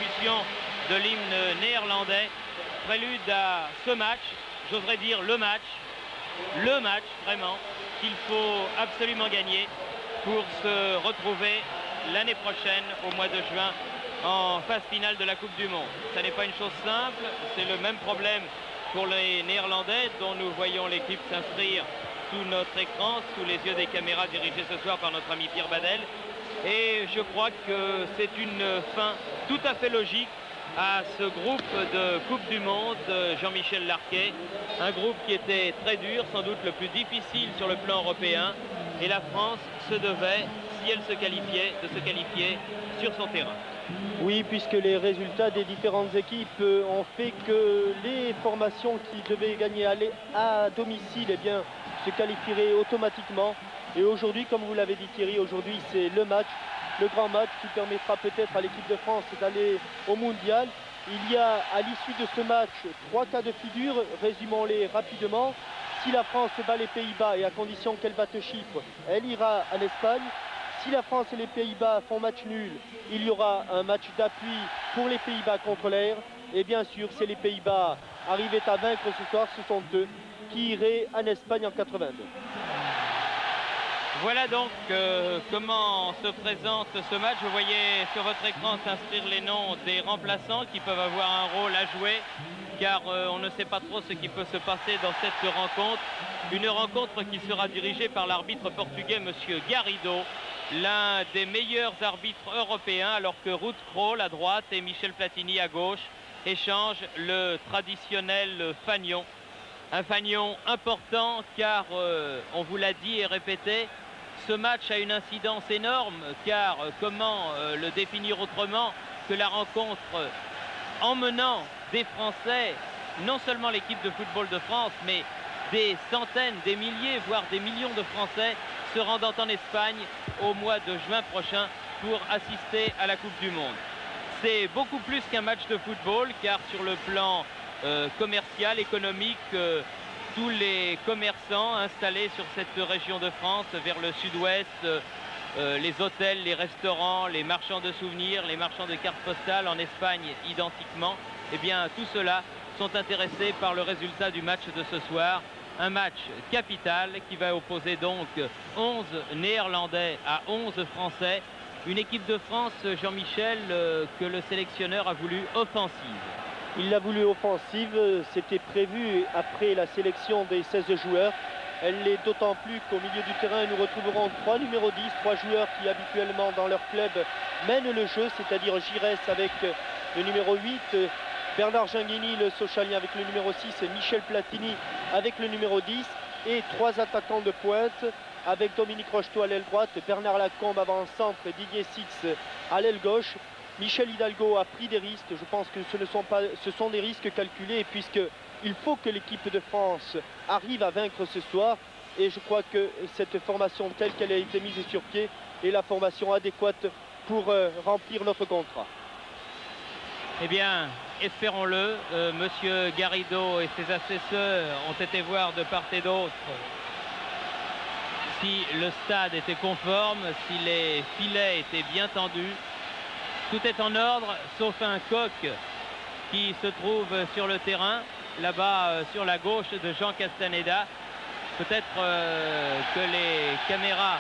répétition de l'hymne néerlandais, prélude à ce match, j'oserais dire le match vraiment, qu'il faut absolument gagner pour se retrouver l'année prochaine, au mois de juin, en phase finale de la Coupe du Monde. Ça n'est pas une chose simple, c'est le même problème pour les Néerlandais, dont nous voyons l'équipe s'inscrire sous notre écran, sous les yeux des caméras dirigées ce soir par notre ami Pierre Badel. Et je crois que c'est une fin tout à fait logique à ce groupe de Coupe du Monde, Jean-Michel Larquet, un groupe qui était très dur, sans doute le plus difficile sur le plan européen, et la France se devait, si elle se qualifiait, de se qualifier sur son terrain. Oui, puisque les résultats des différentes équipes ont fait que les formations qui devaient gagner à domicile, eh bien, se qualifieraient automatiquement. Et aujourd'hui, comme vous l'avez dit Thierry, aujourd'hui c'est le match, le grand match qui permettra peut-être à l'équipe de France d'aller au mondial. Il y a à l'issue de ce match 3 cas de figure, résumons-les rapidement. Si la France bat les Pays-Bas et à condition qu'elle batte Chypre, elle ira en Espagne. Si la France et les Pays-Bas font match nul, il y aura un match d'appui pour les Pays-Bas contre l'air. Et bien sûr, si les Pays-Bas arrivaient à vaincre ce soir, ce sont eux qui iraient en Espagne en 82. Voilà donc comment se présente ce match. Vous voyez sur votre écran s'inscrire les noms des remplaçants qui peuvent avoir un rôle à jouer, car on ne sait pas trop ce qui peut se passer dans cette rencontre. Une rencontre qui sera dirigée par l'arbitre portugais, M. Garrido, l'un des meilleurs arbitres européens, alors que Ruud Krol à droite et Michel Platini à gauche échangent le traditionnel fanion. Un fanion important car, on vous l'a dit et répété, ce match a une incidence énorme car comment le définir autrement que la rencontre emmenant des Français, non seulement l'équipe de football de France, mais des centaines, des milliers, voire des millions de Français se rendant en Espagne au mois de juin prochain pour assister à la Coupe du Monde. C'est beaucoup plus qu'un match de football car sur le plan commercial, économique, tous les commerçants installés sur cette région de France vers le sud-ouest, les hôtels, les restaurants, les marchands de souvenirs, les marchands de cartes postales en Espagne identiquement, eh bien tout cela sont intéressés par le résultat du match de ce soir. Un match capital qui va opposer donc 11 Néerlandais à 11 Français. Une équipe de France, Jean-Michel, que le sélectionneur a voulu offensive. Il l'a voulu offensive, c'était prévu après la sélection des 16 joueurs. Elle l'est d'autant plus qu'au milieu du terrain, nous retrouverons 3 numéros 10, 3 joueurs qui habituellement dans leur club mènent le jeu, c'est-à-dire Giresse avec le numéro 8, Bernard Gingini, le Sochalien avec le numéro 6, et Michel Platini avec le numéro 10, et 3 attaquants de pointe avec Dominique Rocheteau à l'aile droite, Bernard Lacombe avant-centre et Didier Six à l'aile gauche. Michel Hidalgo a pris des risques, je pense que ce sont des risques calculés, puisqu'il faut que l'équipe de France arrive à vaincre ce soir, et je crois que cette formation telle qu'elle a été mise sur pied est la formation adéquate pour remplir notre contrat. Eh bien, espérons-le. Monsieur Garrido et ses assesseurs ont été voir de part et d'autre si le stade était conforme, si les filets étaient bien tendus. Tout est en ordre, sauf un coq qui se trouve sur le terrain, là-bas sur la gauche de Jean Castaneda. Peut-être que les caméras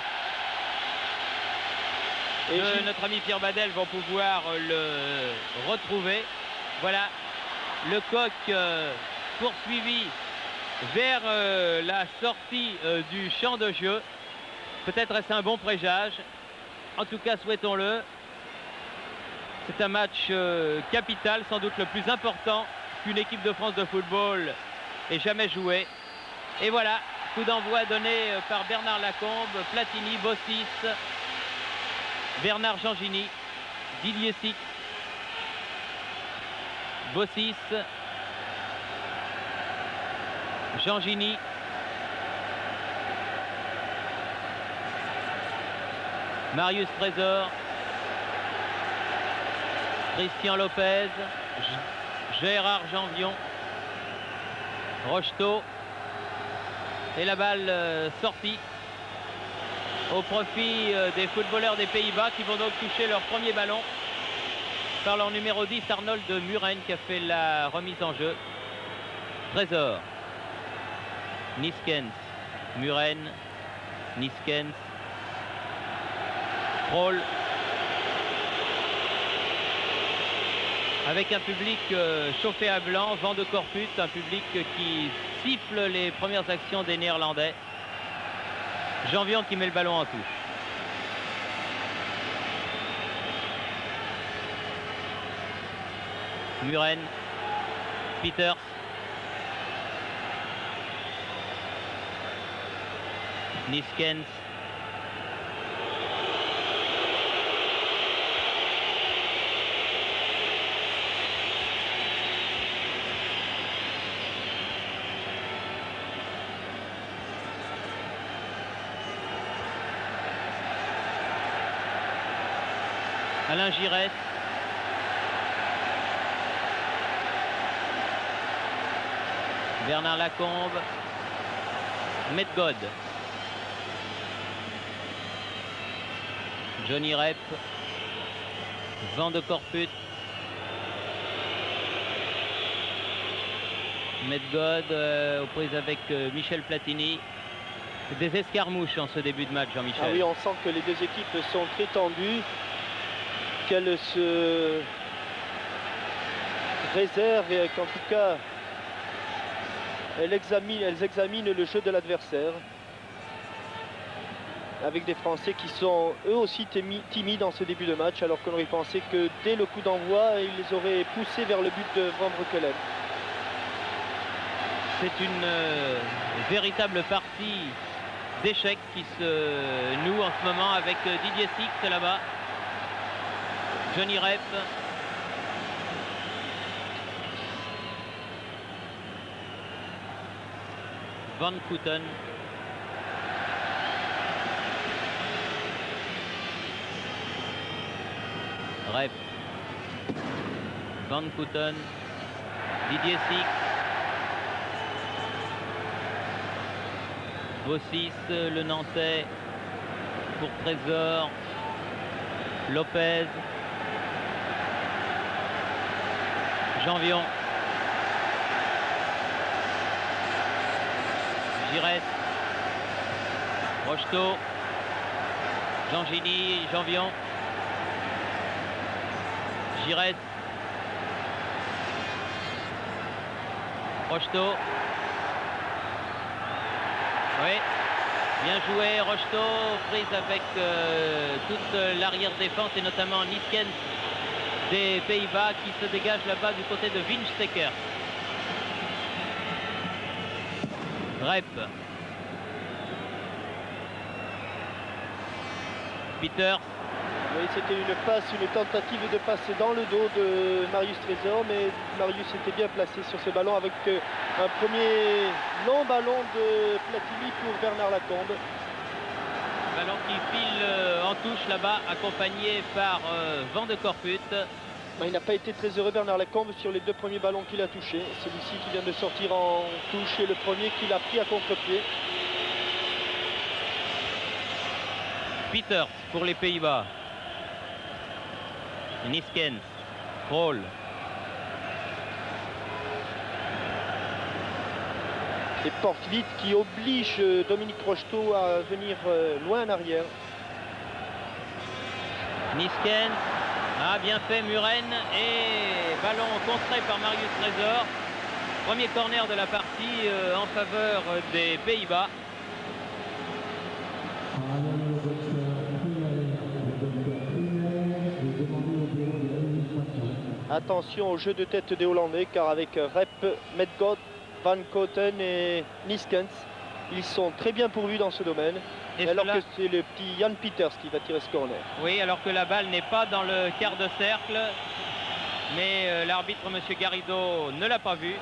de notre ami Pierre Badel vont pouvoir le retrouver. Voilà, le coq poursuivi vers la sortie du champ de jeu. Peut-être est-ce un bon présage. En tout cas, souhaitons-le. C'est un match capital, sans doute le plus important qu'une équipe de France de football ait jamais joué. Et voilà, coup d'envoi donné par Bernard Lacombe, Platini, Bossis, Bernard Gingini, Didier Six, Bossis, Gingini, Marius Trésor, Christian Lopez, Gérard Janvion, Rocheteau, et la balle sortie au profit des footballeurs des Pays-Bas qui vont donc toucher leur premier ballon. par leur numéro 10, Arnold Muren, qui a fait la remise en jeu. Trésor. Niskens. Muren. Niskens. Kroll. Avec un public chauffé à blanc, vent de Corpus, un public qui siffle les premières actions des Néerlandais. Janvion qui met le ballon en touche. Muren. Peters. Niskens. Alain Giresse. Bernard Lacombe. Medgod. Johnny Rep. Van de Corput. Medgod aux prises avec Michel Platini. Des escarmouches en ce début de match, Jean-Michel. Ah oui, on sent que les deux équipes sont très tendues, qu'elles se réservent et qu'en tout cas elles examinent le jeu de l'adversaire, avec des Français qui sont eux aussi timides en ce début de match, alors qu'on aurait pensé que dès le coup d'envoi ils les auraient poussés vers le but de Van Breukelen. C'est une véritable partie d'échecs qui se noue en ce moment avec Didier Six là-bas. Johnny Rep. Van Kouten. Rep. Van Kouten. Didier Six. Bossis, le Nantais, pour Trésor. Lopez. Janvion. Giresse. Rocheteau. Jean-Gini, Janvion. Giresse. Rocheteau. Oui, bien joué, Rocheteau, prise avec toute l'arrière-défense et notamment Niskens des Pays-Bas qui se dégage là-bas du côté de Winsteker. Rep. Peters. Oui, c'était une tentative de passe dans le dos de Marius Trésor, mais Marius était bien placé sur ce ballon avec un premier long ballon de Platini pour Bernard Lacombe. Ballon qui file en touche là-bas, accompagné par Van de Corput. Il n'a pas été très heureux, Bernard Lacombe, sur les deux premiers ballons qu'il a touchés. Celui-ci qui vient de sortir en touche et le premier qu'il a pris à contre-pied. Peters pour les Pays-Bas. Niskens. Kroll. Et porte vite qui oblige Dominique Rocheteau à venir loin en arrière. Niskens a bien fait Muren et ballon contré par Marius Trésor. Premier corner de la partie en faveur des Pays-Bas. Attention au jeu de tête des Hollandais, car avec Rep, Medgod, Van Koten et Niskens, ils sont très bien pourvus dans ce domaine. Et alors cela... que c'est le petit Jan Peters qui va tirer ce corner. Oui, alors que la balle n'est pas dans le quart de cercle. Mais l'arbitre, M. Garrido, ne l'a pas vu.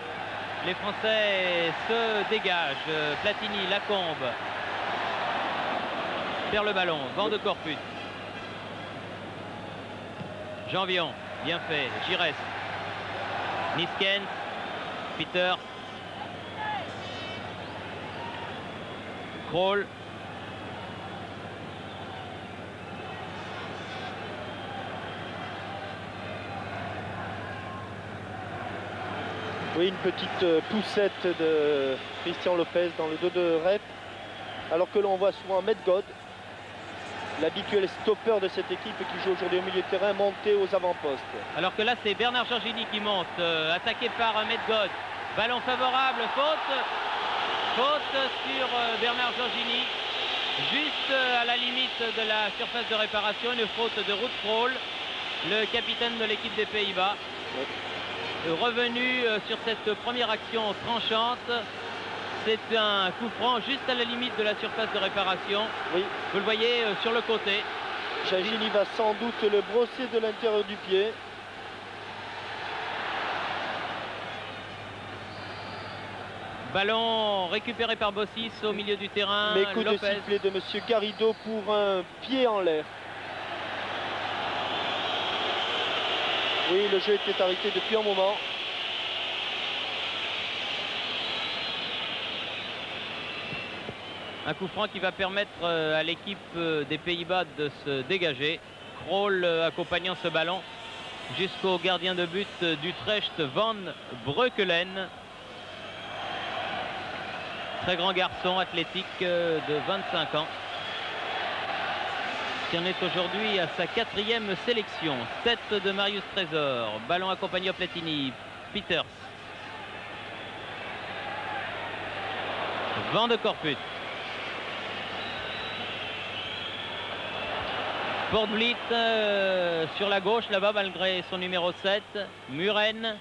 Les Français se dégagent. Platini, Lacombe. Perd le ballon. Van de Corput. Janvion. Bien fait. Giresse. Niskens. Peters. Kroll. Oui, une petite poussette de Christian Lopez dans le dos de Rep. Alors que l'on voit souvent Medgod, l'habituel stopper de cette équipe qui joue aujourd'hui au milieu de terrain, monter aux avant-postes. Alors que là, c'est Bernard Georgini qui monte, attaqué par Medgod. Ballon favorable, faute. Faute sur Bernard Georgini. Juste à la limite de la surface de réparation, une faute de Ruud Krol, le capitaine de l'équipe des Pays-Bas. Oui. Revenu sur cette première action tranchante. C'est un coup franc juste à la limite de la surface de réparation. Oui. Vous le voyez sur le côté. Georgini va sans doute le brosser de l'intérieur du pied. Ballon récupéré par Bossis au milieu du terrain. Mais coup de sifflet de M. Garrido pour un pied en l'air. Oui, le jeu était arrêté depuis un moment. Un coup franc qui va permettre à l'équipe des Pays-Bas de se dégager. Krol accompagnant ce ballon jusqu'au gardien de but d'Utrecht, Van Breukelen. Très grand garçon athlétique de 25 ans. Qui en est aujourd'hui à sa 4e sélection. 7 de Marius Trésor. Ballon accompagné au Platini. Peters. Van de Corput. Portblit sur la gauche là-bas malgré son numéro 7. Muren.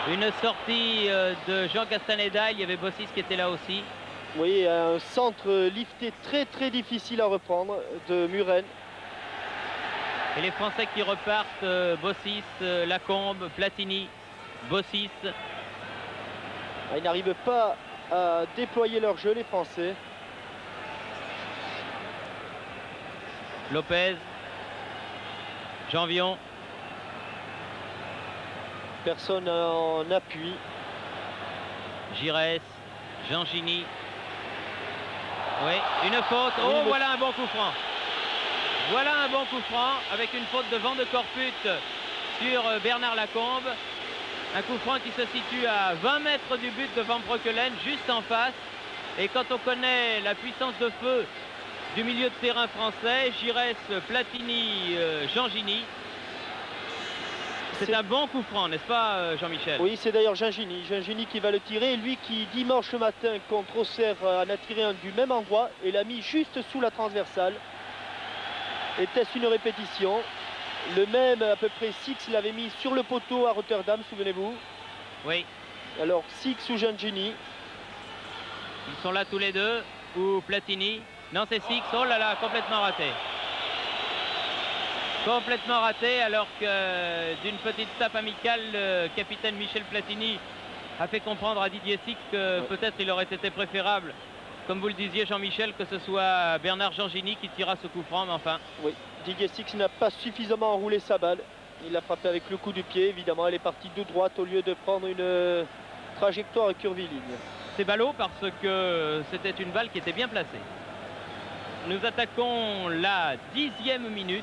Une sortie de Jean Castaneda. Il y avait Bossis qui était là aussi. Oui, un centre lifté très difficile à reprendre de Muren. Et les Français qui repartent, Bossis, Lacombe, Platini, Bossis. Ils n'arrivent pas à déployer leur jeu, les Français. Lopez, Janvion. Personne en appui. Giresse, Jean-Gini. Oui, une faute. Oh, oui, voilà un bon coup franc. Voilà un bon coup franc avec une faute de Van de Corput sur Bernard Lacombe. Un coup franc qui se situe à 20 mètres du but de Van Breukelen, juste en face. Et quand on connaît la puissance de feu du milieu de terrain français, Giresse, Platini, Jean-Gini, c'est un bon coup franc, n'est-ce pas, Jean-Michel? Oui, c'est d'ailleurs Jean-Gini qui va le tirer. Lui qui, dimanche matin, contre Auxerre, en a tiré un du même endroit et l'a mis juste sous la transversale. Était-ce une répétition? Le même, à peu près, Six l'avait mis sur le poteau à Rotterdam, souvenez-vous? Oui. Alors, Six ou Jean-Gini? Ils sont là tous les deux. Ou Platini? Non, c'est Six. Oh là là, complètement raté. Complètement raté, alors que d'une petite tape amicale, le capitaine Michel Platini a fait comprendre à Didier Six que peut-être il aurait été préférable, comme vous le disiez Jean-Michel, que ce soit Bernard Jean-Gini qui tirera ce coup franc, mais enfin. Oui, Didier Six n'a pas suffisamment enroulé sa balle. Il l'a frappé avec le coup du pied, évidemment, elle est partie de droite au lieu de prendre une trajectoire curviligne. C'est ballot parce que c'était une balle qui était bien placée. Nous attaquons la 10e minute.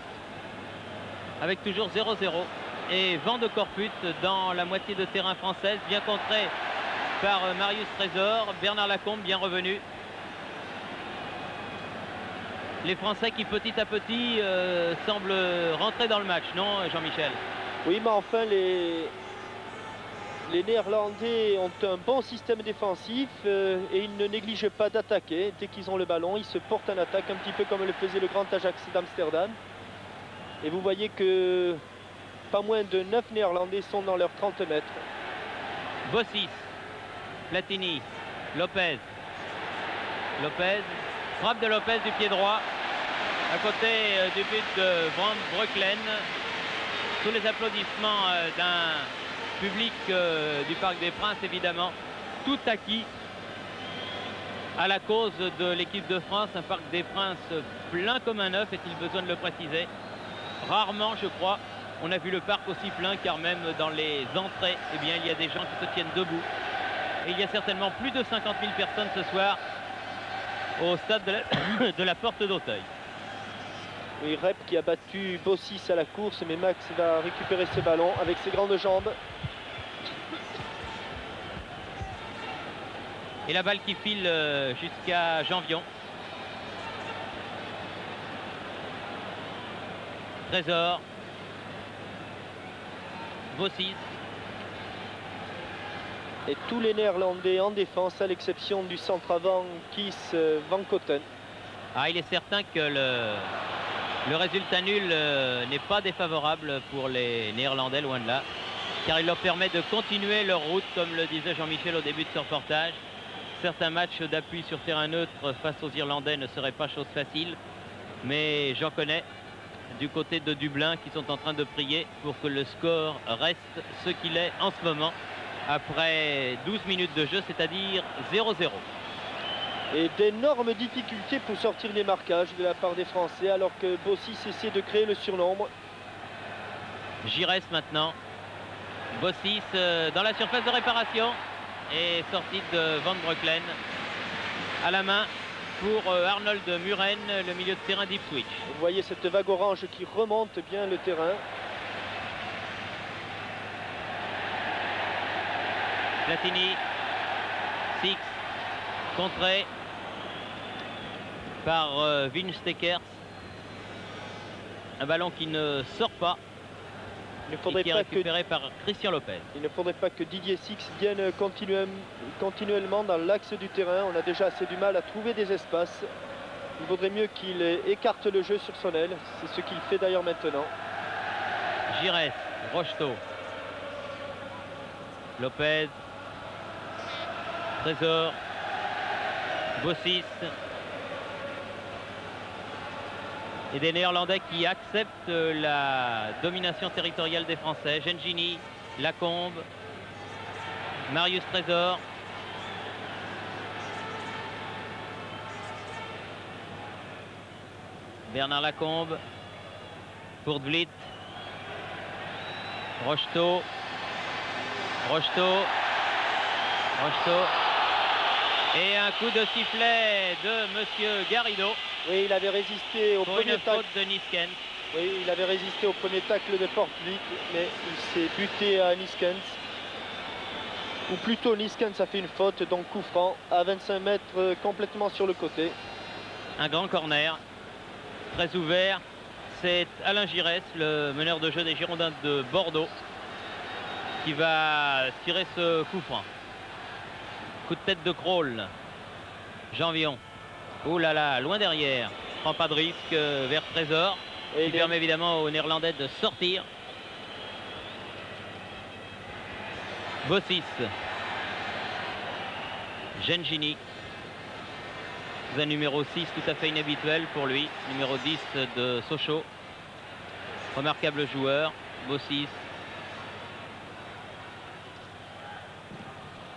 Avec toujours 0-0 et Van de Corput dans la moitié de terrain française, bien contré par Marius Trésor. Bernard Lacombe bien revenu. Les Français qui petit à petit semblent rentrer dans le match, non Jean-Michel? Oui, mais enfin les Néerlandais ont un bon système défensif et ils ne négligent pas d'attaquer. Dès qu'ils ont le ballon, ils se portent en attaque, un petit peu comme le faisait le grand Ajax d'Amsterdam. Et vous voyez que pas moins de 9 Néerlandais sont dans leurs 30 mètres. Bossis, Platini, Lopez. Lopez, frappe de Lopez du pied droit, à côté du but de Van Breukelen. Sous les applaudissements d'un public du Parc des Princes, évidemment. Tout acquis à la cause de l'équipe de France. Un Parc des Princes plein comme un œuf, est-il besoin de le préciser? Rarement, je crois, on a vu le parc aussi plein, car même dans les entrées, eh bien, il y a des gens qui se tiennent debout. Et il y a certainement plus de 50 000 personnes ce soir au stade de la Porte d'Auteuil. Oui, Rep qui a battu Bossis à la course, mais Max va récupérer ce ballon avec ses grandes jambes. Et la balle qui file jusqu'à Janvion. Trésor. Bossis. Et tous les Néerlandais en défense, à l'exception du centre avant Kies Van Koten. Ah, il est certain que le résultat nul n'est pas défavorable pour les Néerlandais, loin de là, car il leur permet de continuer leur route, comme le disait Jean-Michel au début de ce reportage. Certains matchs d'appui sur terrain neutre face aux Irlandais ne seraient pas chose facile, mais j'en connais du côté de Dublin qui sont en train de prier pour que le score reste ce qu'il est en ce moment, après 12 minutes de jeu, c'est-à-dire 0-0. Et d'énormes difficultés pour sortir les marquages de la part des Français, alors que Bossis essaie de créer le surnombre. Giresse maintenant. Bossis dans la surface de réparation. Et sortie de Van Breukelen à la main pour Arnold Muren, le milieu de terrain d'Ipswich. Vous voyez cette vague orange qui remonte bien le terrain. Platini, Six, contré par Vince Stekers. Un ballon qui ne sort pas. Il ne faudrait qui est récupéré par Christian Lopez. Il ne faudrait pas que Didier Six vienne continuellement dans l'axe du terrain. On a déjà assez du mal à trouver des espaces. Il vaudrait mieux qu'il écarte le jeu sur son aile. C'est ce qu'il fait d'ailleurs maintenant. Giresse, Rocheteau, Lopez, Trésor, Bossis. Et des Néerlandais qui acceptent la domination territoriale des Français. Gengini, Lacombe, Marius Trésor. Bernard Lacombe pour Vliet. Rocheteau. Rocheteau. Rocheteau. Et un coup de sifflet de Monsieur Garrido. Oui, il avait résisté au premier tacle de Niskens. Oui, il avait résisté au premier tacle de Portvliet, mais il s'est buté à Niskens. Ou plutôt Niskens a fait une faute, donc coup franc à 25 mètres complètement sur le côté. Un grand corner, très ouvert. C'est Alain Giresse, le meneur de jeu des Girondins de Bordeaux, qui va tirer ce coup franc. Coup de tête de Krol. Janvion. Oh là là, loin derrière. Prend pas de risque vers Trésor. Et qui permet évidemment aux Néerlandais de sortir. Bossis. Gengini. Un numéro 6 tout à fait inhabituel pour lui. Numéro 10 de Sochaux. Remarquable joueur. Bossis.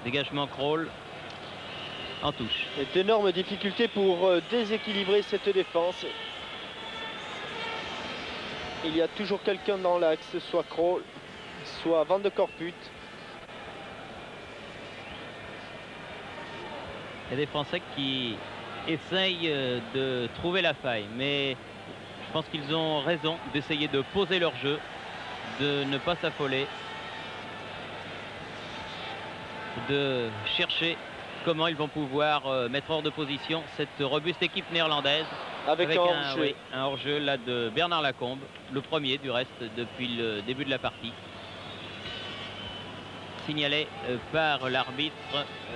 Dégagement Krol. En touche. Et d'énormes difficultés pour déséquilibrer cette défense. Il y a toujours quelqu'un dans l'axe, soit Krol, soit Van de Corput. Il y a des Français qui essayent de trouver la faille, mais je pense qu'ils ont raison d'essayer de poser leur jeu, de ne pas s'affoler, de chercher comment ils vont pouvoir mettre hors de position cette robuste équipe néerlandaise. Avec un hors-jeu. Oui, un hors-jeu là de Bernard Lacombe, le premier du reste depuis le début de la partie. Signalé par l'arbitre,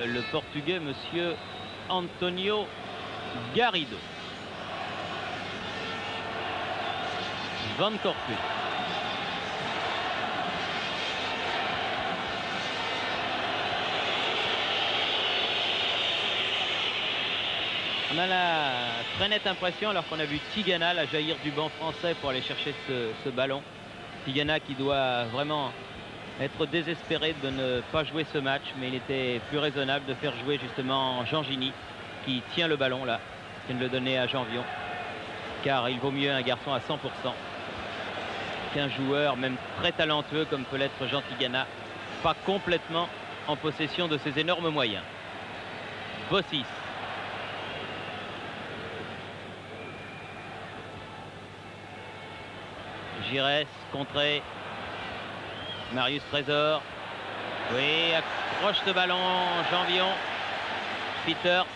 le portugais monsieur Antonio Garrido. Van Corput. On a la très nette impression, alors qu'on a vu Tigana la jaillir du banc français pour aller chercher ce ballon. Tigana qui doit vraiment être désespéré de ne pas jouer ce match, mais il était plus raisonnable de faire jouer justement Gengini qui tient le ballon là, qui vient de le donner à Janvion, car il vaut mieux un garçon à 100% qu'un joueur même très talentueux comme peut l'être Jean Tigana, pas complètement en possession de ses énormes moyens. Bossis. Giresse, contré. Marius Trésor. Oui, accroche ce ballon, Janvion. Peters.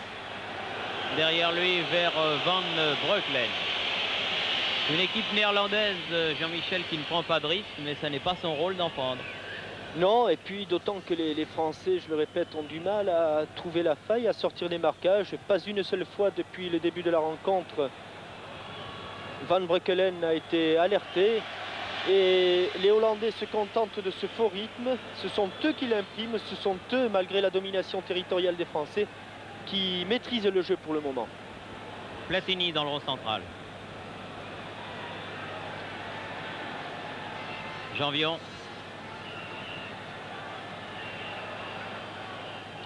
Derrière lui vers Van Breukelen. Une équipe néerlandaise, Jean-Michel, qui ne prend pas de risque, mais ça n'est pas son rôle d'en prendre. Non, et puis d'autant que les Français, je le répète, ont du mal à trouver la faille, à sortir des marquages. Pas une seule fois depuis le début de la rencontre, Van Breukelen a été alerté. Et les Hollandais se contentent de ce faux rythme. Ce sont eux qui l'impriment, ce sont eux, malgré la domination territoriale des Français, qui maîtrisent le jeu pour le moment. Platini dans le rond central. Janvion.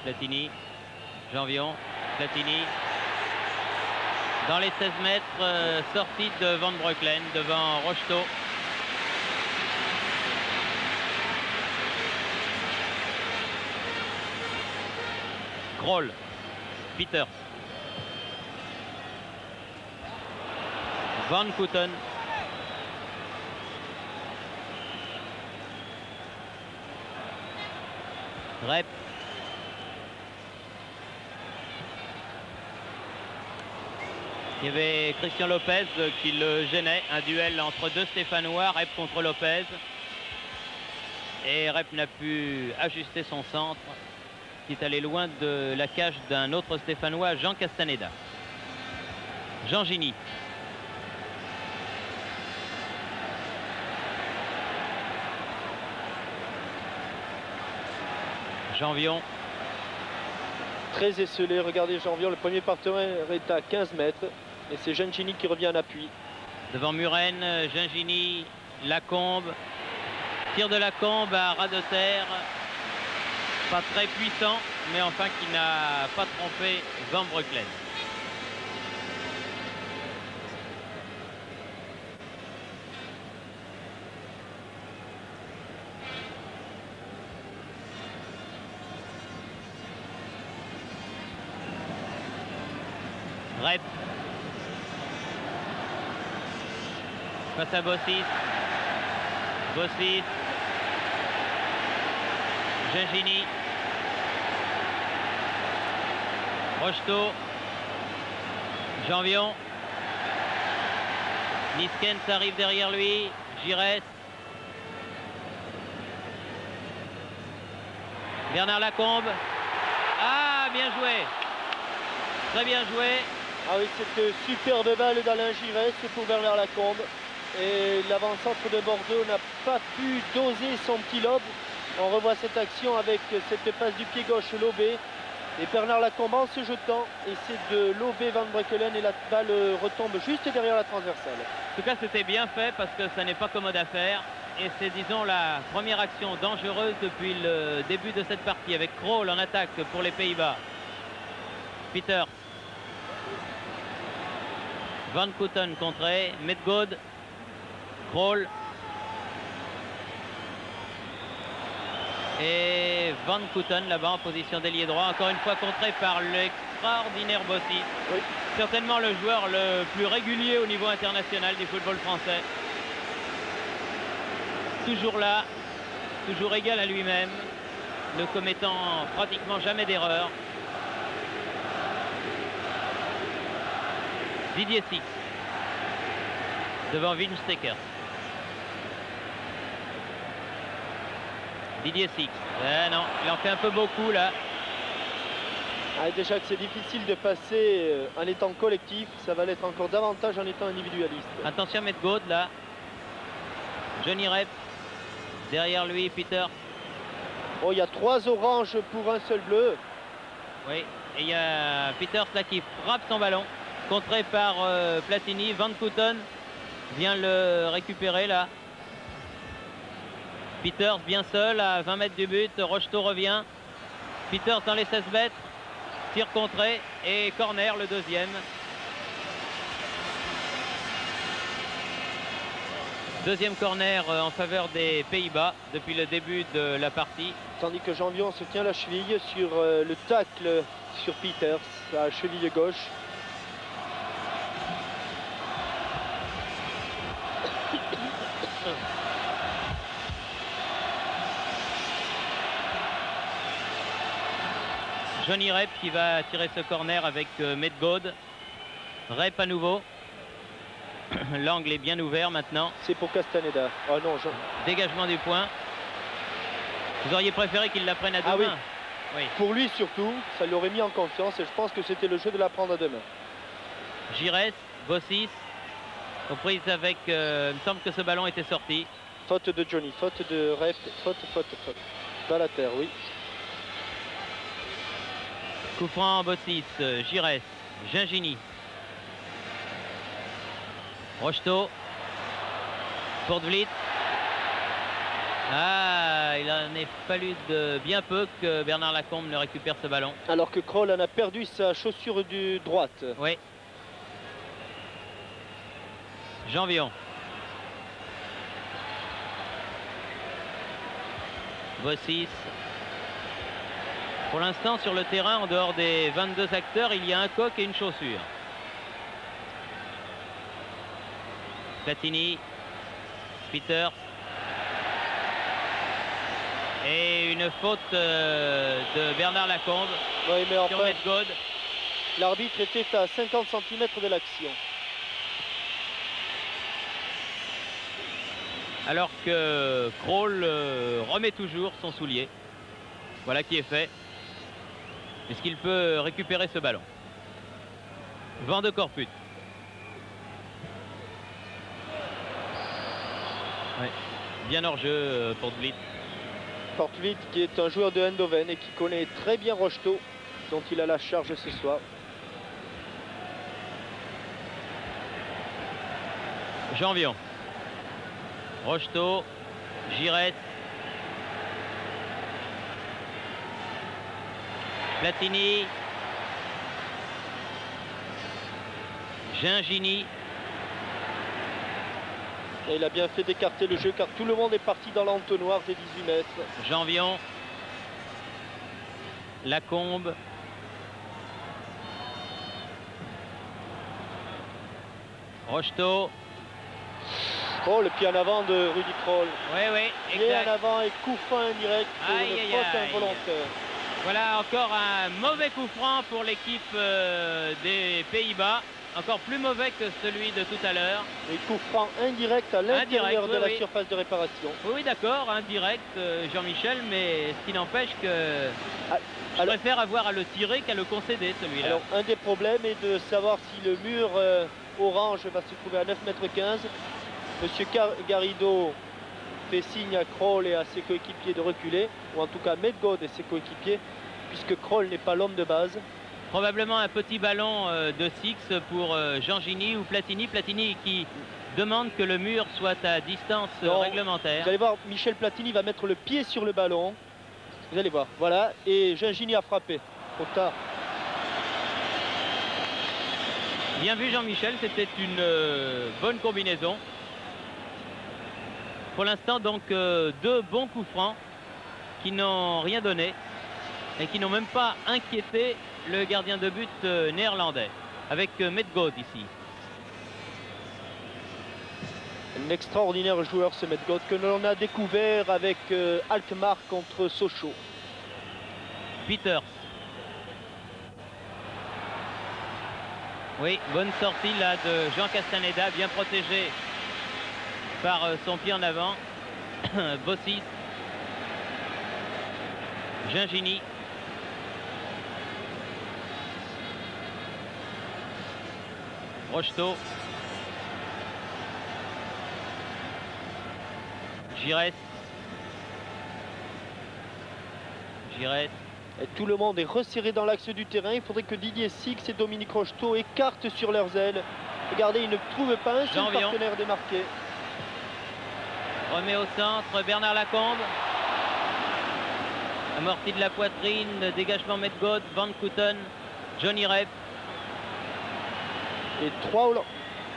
Platini. Janvion. Platini. Dans les 16 mètres, sortie de Van Breukelen devant Rocheteau. Krol. Peters. Van Kouten. Rep. Il y avait Christian Lopez qui le gênait. Un duel entre deux Stéphanois, Rep contre Lopez. Et Rep n'a pu ajuster son centre, qui est allé loin de la cage d'un autre Stéphanois, Jean Castaneda. Jean Gini. Janvion. Très esselé, regardez Janvion, le premier partenaire est à 15 mètres. Et c'est Gengini qui revient en appui. Devant Muren, Gengini, Lacombe. Tir de Lacombe à ras de terre. Pas très puissant, mais enfin qui n'a pas trompé Van Breukelen. Rep. Face à Bossis. Bossis. Gengini. Rocheteau. Janvion. Niskens arrive derrière lui. Giresse. Bernard Lacombe. Ah, bien joué. Très bien joué. Ah oui, cette superbe balle d'Alain Giresse pour Bernard Lacombe. Et l'avant-centre de Bordeaux n'a pas pu doser son petit lobe. On revoit cette action avec cette passe du pied gauche lobé. Et Bernard Lacombe en se jetant essaie de lober Van Breukelen et la balle retombe juste derrière la transversale. En tout cas, c'était bien fait parce que ça n'est pas commode à faire. Et c'est, disons, la première action dangereuse depuis le début de cette partie avec Krol en attaque pour les Pays-Bas. Peters. Van Kouten contré. Medgod. Krol. Et Van Kouten là-bas en position d'ailier droit. Encore une fois contré par l'extraordinaire Bossis. Oui. Certainement le joueur le plus régulier au niveau international du football français. Toujours là, toujours égal à lui-même, ne commettant pratiquement jamais d'erreur. Didier Six devant Wim Stecker. Didier Six. Non, il en fait un peu beaucoup là. Ah, déjà que c'est difficile de passer en étant collectif, ça va l'être encore davantage en étant individualiste. Attention Medgod là. Johnny Rep. Derrière lui, Peters. Oh, il y a 3 oranges pour un seul bleu. Oui, et il y a Peters là qui frappe son ballon. Contré par Platini. Van Kouten vient le récupérer là. Peters bien seul à 20 mètres du but. Rocheteau revient. Peters dans les 16 mètres. Tir contré et corner le deuxième. Deuxième corner en faveur des Pays-Bas depuis le début de la partie. Tandis que Janvion se tient la cheville sur le tacle sur Peters, la cheville gauche. Johnny Rep qui va tirer ce corner avec Medgod. Rep à nouveau. L'angle est bien ouvert maintenant. C'est pour Castaneda. Oh non, Dégagement du point. Vous auriez préféré qu'il la prenne à deux mains? Oui. Pour lui surtout, ça l'aurait mis en confiance et je pense que c'était le jeu de la prendre à deux mains. Giresse, Bossis, aux prises avec... il me semble que ce ballon était sorti. Faute de Johnny, faute de Rep, faute. Dans la terre, oui. Coup franc, Bossis, Giresse, Gingini. Rocheteau. Pour de Vliet. Ah, il en est fallu de bien peu que Bernard Lacombe ne récupère ce ballon. Alors que Kroll en a perdu sa chaussure du droite. Oui. Jean Vion. Bossis. Pour l'instant, sur le terrain, en dehors des 22 acteurs, il y a un coq et une chaussure. Platini. Peters. Et une faute de Bernard Lacombe sur Medgod. L'arbitre était à 50 cm de l'action. Alors que Kroll remet toujours son soulier. Voilà qui est fait. Est-ce qu'il peut récupérer ce ballon? Vent de Corput. Ouais. Bien hors jeu pour Vliet. Vliet qui est un joueur de Eindhoven et qui connaît très bien Rocheteau, dont il a la charge ce soir. Jean Vion. Rocheteau. Giresse. Platini. Gingini. Et il a bien fait d'écarter le jeu car tout le monde est parti dans l'entonnoir des 18 mètres. Jean Vion. Lacombe. Rocheteau. Oh, le pied en avant de Rudy Kroll. Oui, oui, pied en avant et coup franc indirect pour une faute involontaire. Voilà encore un mauvais coup franc pour l'équipe des Pays-Bas. Encore plus mauvais que celui de tout à l'heure. Et coup franc indirect à l'intérieur de la surface de réparation. Oui, d'accord, indirect, Jean-Michel, mais ce qui n'empêche que je préfère avoir à le tirer qu'à le concéder, celui-là. Alors, un des problèmes est de savoir si le mur orange va se trouver à 9,15 m. Monsieur Garrido fait signe à Kroll et à ses coéquipiers de reculer, ou en tout cas Medgod et ses coéquipiers, puisque Kroll n'est pas l'homme de base. Probablement un petit ballon de six pour Gingini ou Platini. Platini qui demande que le mur soit à distance réglementaire. Vous allez voir, Michel Platini va mettre le pied sur le ballon. Vous allez voir, voilà. Et Gingini a frappé. Trop tard. Bien vu Jean-Michel, c'était une bonne combinaison. Pour l'instant, donc, deux bons coups francs qui n'ont rien donné et qui n'ont même pas inquiété le gardien de but néerlandais, avec Medgod ici. Un extraordinaire joueur ce Medgod que l'on a découvert avec Alkmaar contre Sochaux. Peters. Oui, bonne sortie là de Jean Castaneda, bien protégé par son pied en avant. Bossis. Gingini. Rocheteau. Giresse. Et tout le monde est resserré dans l'axe du terrain. Il faudrait que Didier Six et Dominique Rocheteau écartent sur leurs ailes. Regardez, ils ne trouvent pas un seul partenaire démarqué. Remet au centre Bernard Lacombe. Amorti de la poitrine, dégagement Medgod, Van Kouten, Johnny Rep. Et 3 Hollandais.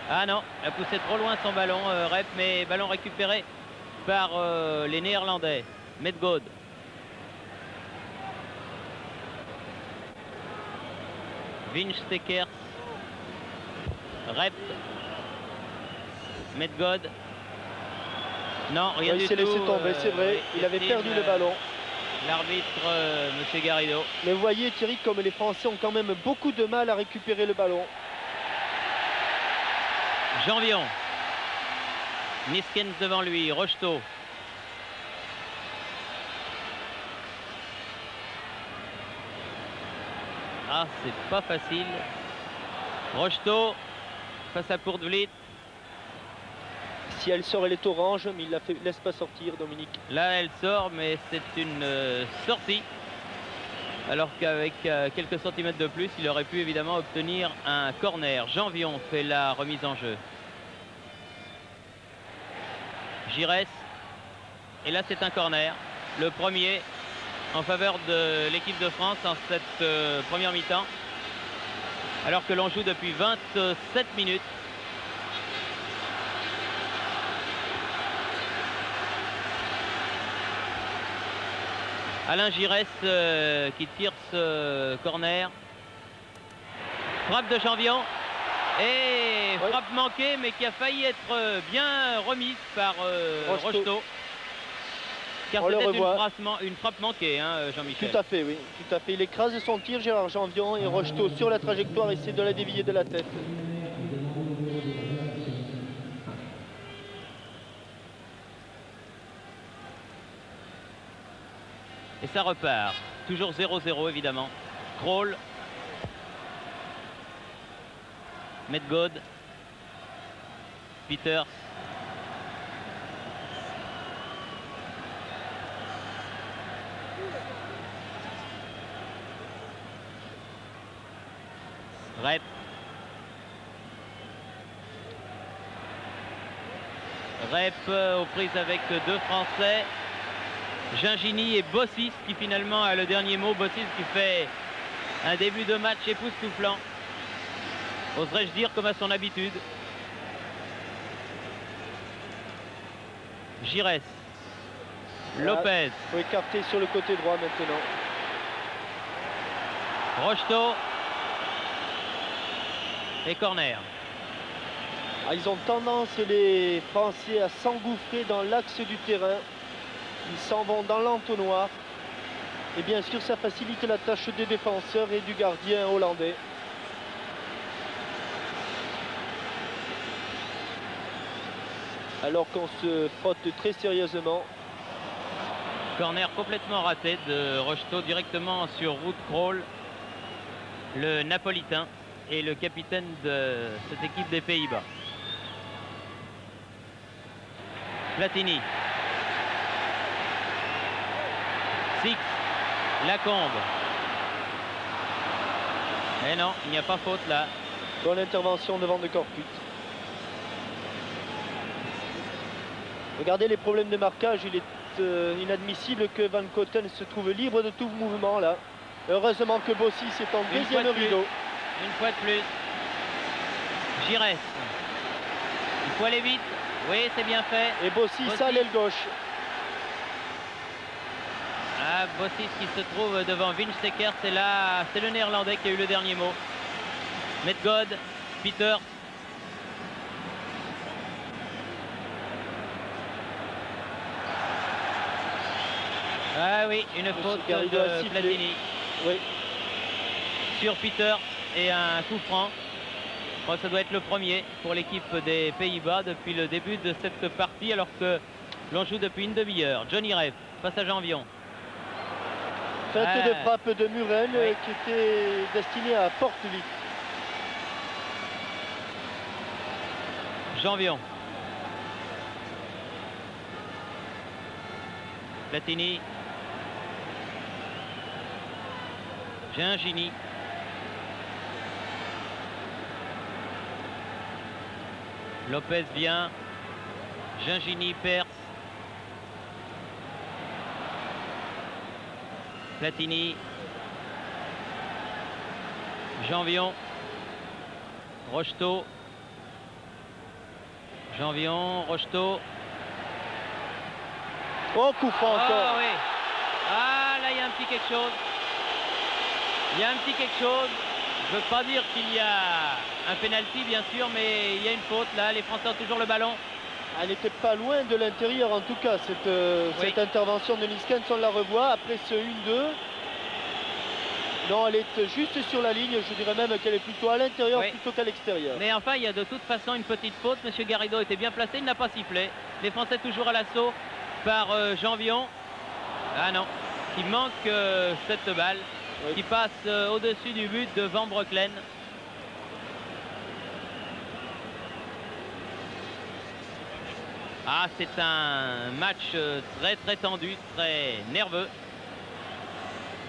Ah non, il a poussé trop loin son ballon, Rep, mais ballon récupéré par les Néerlandais. Medgod. Winstekers. Rep. Medgod. Non, rien du tout. Il s'est laissé tomber, c'est vrai. Il avait perdu le ballon. l'arbitre, Monsieur Garrido. Mais vous voyez Thierry, comme les Français ont quand même beaucoup de mal à récupérer le ballon. Janvion. Niskens devant lui, Rocheteau. Ah, c'est pas facile. Rocheteau face à Courtvliet. Si elle sort, elle est orange, mais il la laisse pas sortir, Dominique. Là, elle sort, mais c'est une sortie. Alors qu'avec quelques centimètres de plus, il aurait pu évidemment obtenir un corner. Janvion fait la remise en jeu. Giresse. Et là, c'est un corner. Le premier en faveur de l'équipe de France en cette première mi-temps. Alors que l'on joue depuis 27 minutes. Alain Giresse qui tire ce corner. Frappe de Janvion. Et frappe manquée, mais qui a failli être bien remise par Rocheteau. Car c'était une frappe manquée, hein, Jean-Michel. Tout à fait, oui. Tout à fait. Il écrase son tir, Gérard Janvion, et Rocheteau sur la trajectoire essaie de la dévier de la tête. Et ça repart. Toujours 0-0 évidemment. Krol. Medgod. Peters. Rep. Rep aux prises avec deux Français. Gingini et Bossis qui finalement a le dernier mot. Bossis qui fait un début de match époustouflant. Oserais-je dire comme à son habitude. Giresse. Lopez. Il faut écarter sur le côté droit maintenant. Rocheteau. Et corner. Ils ont tendance, les Français, à s'engouffrer dans l'axe du terrain. Ils s'en vont dans l'entonnoir. Et bien sûr, ça facilite la tâche des défenseurs et du gardien hollandais. Alors qu'on se frotte très sérieusement. Corner complètement raté de Rocheteau directement sur Ruud Krol, le Napolitain et le capitaine de cette équipe des Pays-Bas. Platini. Six. Lacombe. Et non, il n'y a pas faute là. Bonne intervention devant de Corcut. Regardez les problèmes de marquage. Il est inadmissible que Van Koten se trouve libre de tout mouvement là. Heureusement que Bossis est en deuxième rideau. Une fois de plus. Giresse. Il faut aller vite. Oui, c'est bien fait. Et Bossis à l'aile gauche. Ah, Bossis qui se trouve devant Winsteker. C'est là, c'est le Néerlandais qui a eu le dernier mot. Medgod, Peters. Ah oui, une faute de Platini. Oui. Sur Peters et un coup franc. Bon, ça doit être le premier pour l'équipe des Pays-Bas depuis le début de cette partie, alors que l'on joue depuis une demi-heure. Johnny Rep face à Janvion. Fête de frappe de Murel qui était destinée à Porte-Vite. Janvion. Platini. Gingini. Lopez vient. Gingini perce. Platini. Janvion. Rocheteau. Janvion, Rocheteau. Oh, coup franc encore. Oui. Ah, là, il y a un petit quelque chose. Il y a un petit quelque chose. Je ne veux pas dire qu'il y a un penalty, bien sûr, mais il y a une faute. Là, les Français ont toujours le ballon. Elle n'était pas loin de l'intérieur en tout cas, cette intervention de Niskens, on la revoit après ce 1-2. Non, elle est juste sur la ligne, je dirais même qu'elle est plutôt à l'intérieur plutôt qu'à l'extérieur. Mais enfin, il y a de toute façon une petite faute. Monsieur Garrido était bien placé, il n'a pas sifflé. Les Français toujours à l'assaut par Janvion. Ah non, qui manque cette balle, qui passe au-dessus du but de Van Breukelen. Ah, c'est un match très tendu, très nerveux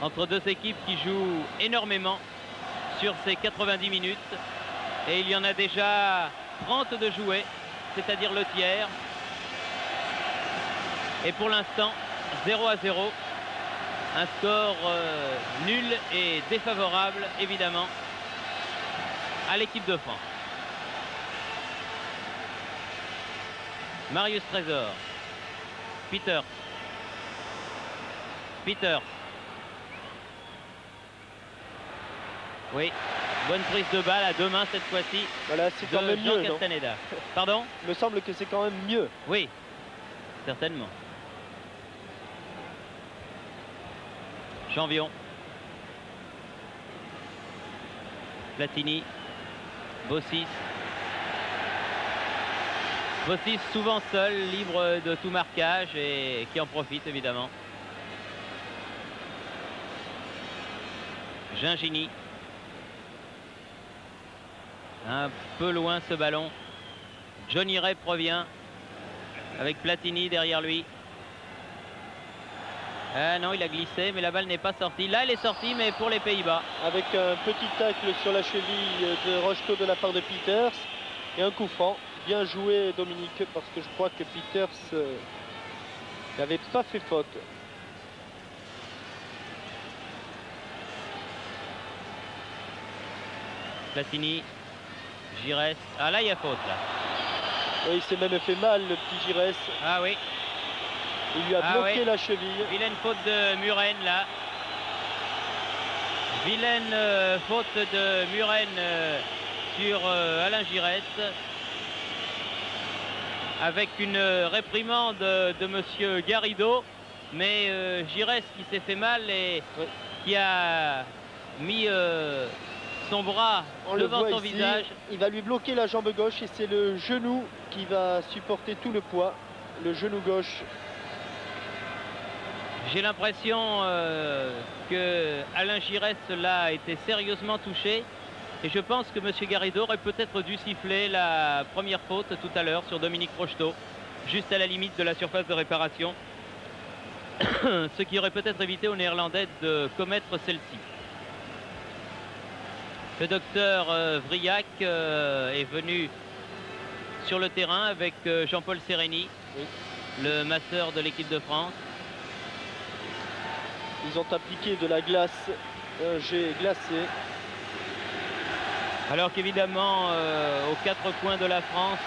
entre deux équipes qui jouent énormément sur ces 90 minutes. Et il y en a déjà 30 de joués, c'est-à-dire le tiers. Et pour l'instant, 0-0. Un score nul et défavorable, évidemment, à l'équipe de France. Marius Trésor. Peters. Oui, bonne prise de balle à deux mains cette fois-ci. Voilà, c'est quand même mieux, Castaneda. Pardon? Il me semble que c'est quand même mieux. Oui, certainement. Janvion. Platini. Bossis. Bossis souvent seul, libre de tout marquage et qui en profite évidemment. Gingini. Un peu loin ce ballon. Johnny Ray provient avec Platini derrière lui. Ah non, il a glissé, mais la balle n'est pas sortie. Là, elle est sortie, mais pour les Pays-Bas. Avec un petit tacle sur la cheville de Rocheteau de la part de Peters et un coup franc. Bien joué, Dominique, parce que je crois que Peters n'avait pas fait faute. Platini. Giresse. Ah là, il y a faute, là. Oui, il s'est même fait mal, le petit Giresse. Ah oui. Il lui a bloqué la cheville. Vilaine faute de Muren, là. Vilaine faute de Muren sur Alain Giresse. Avec une réprimande de monsieur Garrido. Mais Giresse qui s'est fait mal et qui a mis son bras devant son visage. Il va lui bloquer la jambe gauche et c'est le genou qui va supporter tout le poids. Le genou gauche. J'ai l'impression que Alain Giresse là a été sérieusement touché. Et je pense que M. Garrido aurait peut-être dû siffler la première faute tout à l'heure sur Dominique Rocheteau, juste à la limite de la surface de réparation. Ce qui aurait peut-être évité aux Néerlandais de commettre celle-ci. Le docteur Vriac est venu sur le terrain avec Jean-Paul Sereni, le masseur de l'équipe de France. Ils ont appliqué de la glace, un jet glacé. Alors qu'évidemment, aux quatre coins de la France,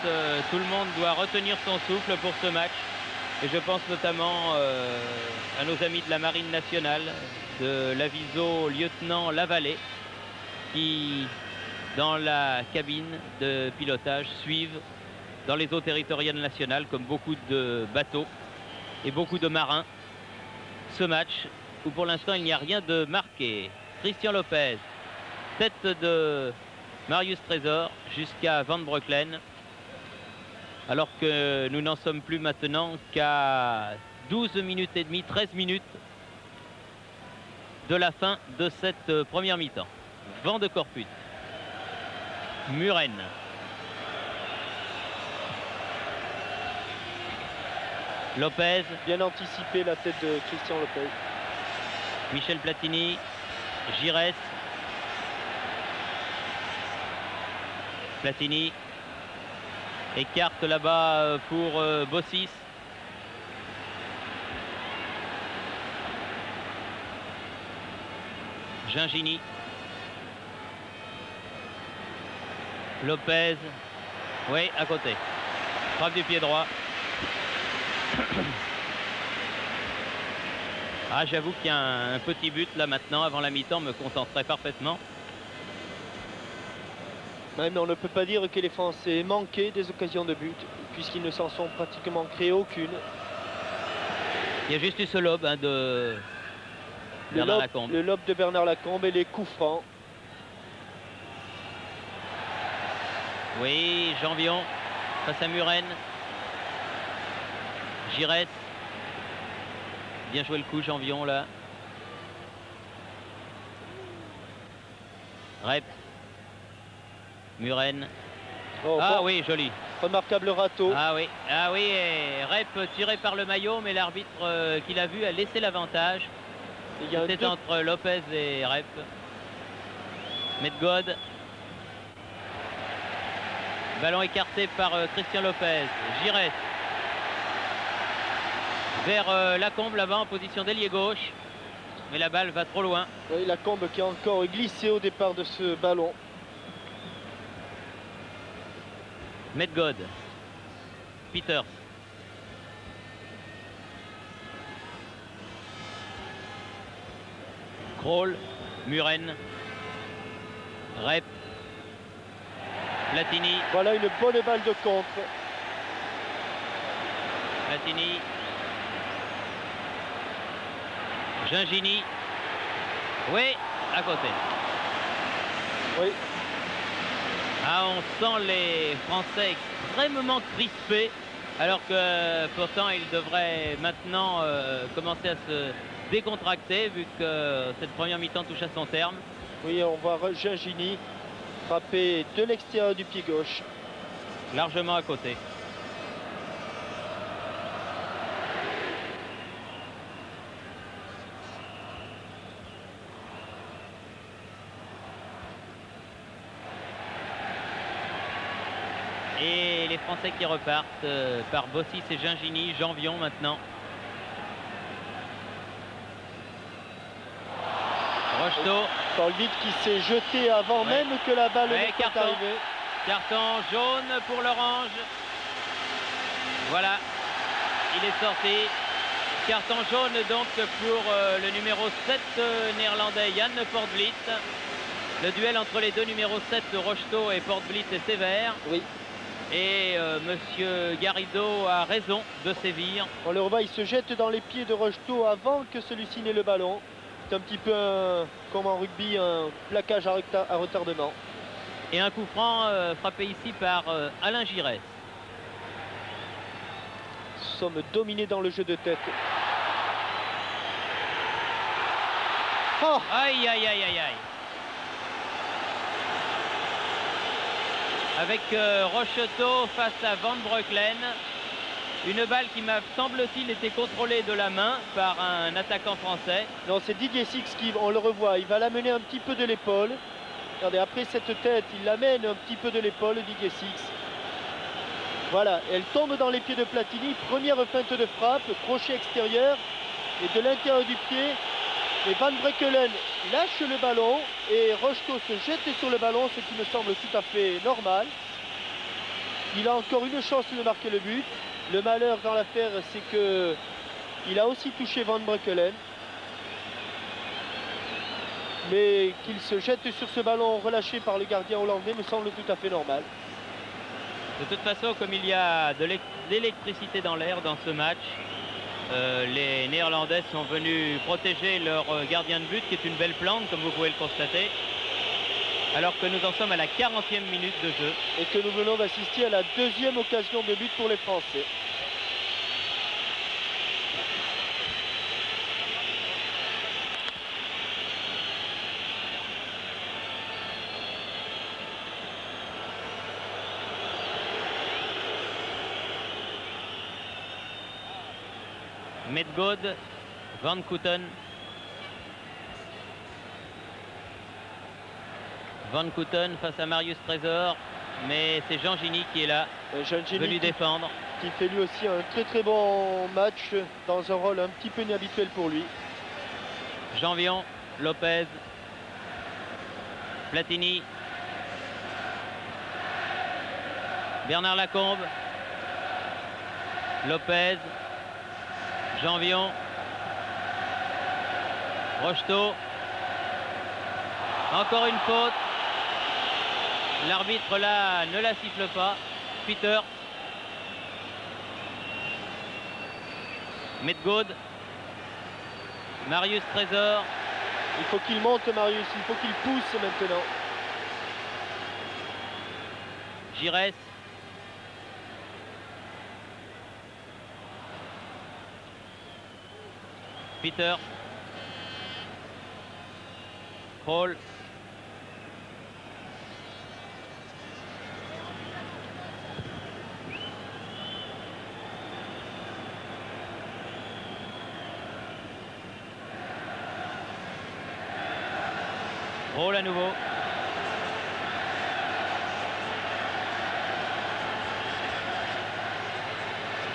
tout le monde doit retenir son souffle pour ce match. Et je pense notamment à nos amis de la Marine nationale, de l'aviso lieutenant Lavallée, qui, dans la cabine de pilotage, suivent dans les eaux territoriales nationales, comme beaucoup de bateaux et beaucoup de marins, ce match où pour l'instant il n'y a rien de marqué. Christian Lopez, tête de Marius Trésor jusqu'à Van Breukelen, alors que nous n'en sommes plus maintenant qu'à 12 minutes et demie, 13 minutes de la fin de cette première mi-temps. Vent de Corput. Muren. Lopez. Bien anticipé la tête de Christian Lopez. Michel Platini. Giresse. Platini. Écarte là-bas pour Bossis. Gingini. Lopez. Oui, à côté. Frappe du pied droit. Ah, j'avoue qu'il y a un petit but là maintenant avant la mi-temps me contenterait parfaitement. Même on ne peut pas dire que les Français manquaient des occasions de but. puisqu'ils ne s'en sont pratiquement créés aucune. Il y a juste eu ce lob hein, de Bernard Lacombe. Le lob de Bernard Lacombe et les coups francs. Oui, Janvion face à Muren. Giresse. Bien joué le coup, Janvion là. Rep. Muren. Oh, Ah bon, oui, joli. remarquable râteau. Ah oui, et Rep tiré par le maillot, mais l'arbitre qui l'a vu a laissé l'avantage. C'était entre Lopez et Rep. Medgod. Ballon écarté par Christian Lopez. Giresse. Vers Lacombe là-bas en position d'ailier gauche. Mais la balle va trop loin. Oui, Lacombe qui a encore glissé au départ de ce ballon. Medgod. Peters. Kroll. Muren. Rep. Platini. Voilà une bonne balle de contre. Platini. Gingini. Oui, à côté. Oui. Ah, on sent les Français extrêmement crispés, alors que pourtant ils devraient maintenant commencer à se décontracter vu que cette première mi-temps touche à son terme. Oui, on voit Gingini frapper de l'extérieur du pied gauche. Largement à côté. Et les Français qui repartent par Bossis et Gingini, Janvion maintenant. Rocheteau. Paul-Vite qui s'est jeté avant même que la balle Ouais, ne soit arrivée. Carton jaune pour l'Orange. Voilà, il est sorti. Carton jaune donc pour le numéro 7 néerlandais Jan Portblit. Le duel entre les deux numéros 7 Rocheteau et Portblit est sévère. Oui. Et monsieur Garrido a raison de sévir. On le revoit, il se jette dans les pieds de Rocheteau avant que celui-ci n'ait le ballon. C'est un petit peu comme en rugby, un plaquage à retardement. Et un coup franc frappé ici par Alain Giresse. Nous sommes dominés dans le jeu de tête. Oh, Aïe, aïe, aïe, aïe, aïe. Avec Rocheteau face à Van Breukelen. Une balle qui m'a, semble-t-il, été contrôlée de la main par un attaquant français. non, c'est Didier Six qui, on le revoit, il va l'amener un petit peu de l'épaule. Regardez, après cette tête, il l'amène un petit peu de l'épaule, Didier Six. Voilà, elle tombe dans les pieds de Platini. Première feinte de frappe, crochet extérieur. Et de l'intérieur du pied, et Van Breukelen lâche le ballon. Et Rocheteau se jette sur le ballon, ce qui me semble tout à fait normal. Il a encore une chance de marquer le but. Le malheur dans l'affaire, c'est que il a aussi touché Van Breukelen. Mais qu'il se jette sur ce ballon relâché par le gardien hollandais me semble tout à fait normal. De toute façon, comme il y a de l'électricité dans l'air dans ce match, les Néerlandais sont venus protéger leur gardien de but, qui est une belle plante, comme vous pouvez le constater. Alors que nous en sommes à la 40e minute de jeu. Et que nous venons d'assister à la deuxième occasion de but pour les Français. Medgod, Van Kouten. Van Kouten face à Marius Trésor, mais c'est Gingini qui est là, venu défendre. Qui fait lui aussi un très très bon match dans un rôle un petit peu inhabituel pour lui. Janvion, Lopez, Platini, Bernard Lacombe, Lopez, Janvion, Rocheteau, encore une faute. L'arbitre là ne la siffle pas. Peters, Medgaud. Marius Trésor. Il faut qu'il monte, Marius, il faut qu'il pousse maintenant. Giresse. Peter. Paul. Paul à nouveau.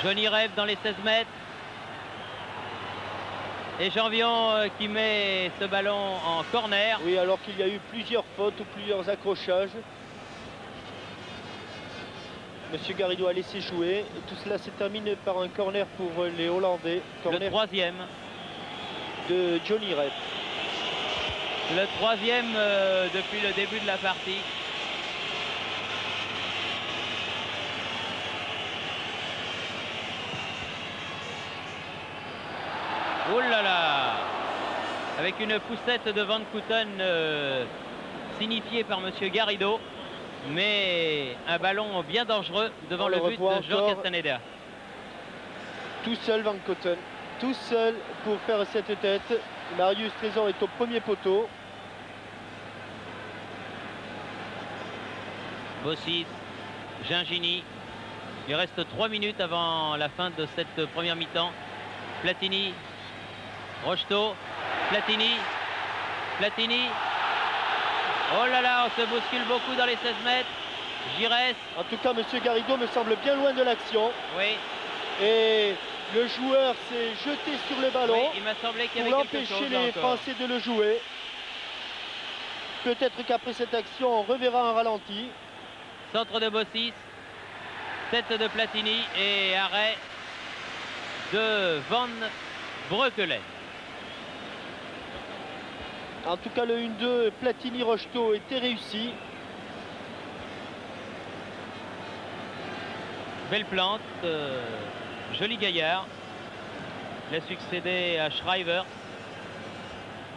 Johnny rêve dans les 16 mètres. Et Janvion qui met ce ballon en corner. Oui, alors qu'il y a eu plusieurs fautes ou plusieurs accrochages. Monsieur Garrido a laissé jouer. Et tout cela se termine par un corner pour les Hollandais. Corner Le troisième. de Johnny Rep. Le troisième depuis le début de la partie. Oh là là! Avec une poussette de Van Kouten signifiée par monsieur Garrido. Mais un ballon bien dangereux devant le but de Jean Castaneda. Tout seul Van Kouten. Tout seul pour faire cette tête. Marius Trésor est au premier poteau. Bossis, Gingini. Il reste 3 minutes avant la fin de cette première mi-temps. Platini, Rocheteau, Platini, Platini. Oh là là, on se bouscule beaucoup dans les 16 mètres. Giresse. En tout cas, monsieur Garrido me semble bien loin de l'action. Oui. Et le joueur s'est jeté sur le ballon. Oui, il m'a semblé qu'il y pour avait quelque chose empêcher les encore. Français de le jouer. Peut-être qu'après cette action, on reverra un ralenti. Centre de Bossis, tête de Platini et arrêt de Van Breukelen. En tout cas, le 1-2 Platini-Rocheteau était réussi. Belle plante, joli gaillard. Il a succédé à Schreiber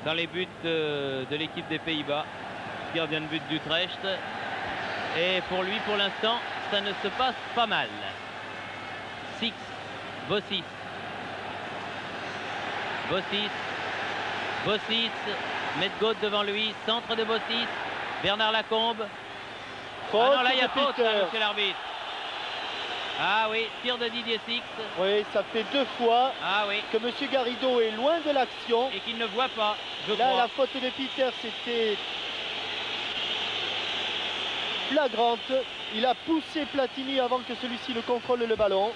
dans les buts de l'équipe des Pays-Bas, gardien de but d'Utrecht. Et pour lui, pour l'instant, ça ne se passe pas mal. Six, Bossis. Bossis. Bossis. Medgaud devant lui. Centre de Bossis. Bernard Lacombe. Faute Ah non, là, il y a de faute, Peter. là, monsieur l'arbitre. Ah oui, tir de Didier Six. Oui, ça fait 2 fois Ah oui. que monsieur Garrido est loin de l'action. Et qu'il ne voit pas, je Là, crois. la faute de Peter, c'était flagrante. Il a poussé Platini avant que celui-ci ne contrôle le ballon.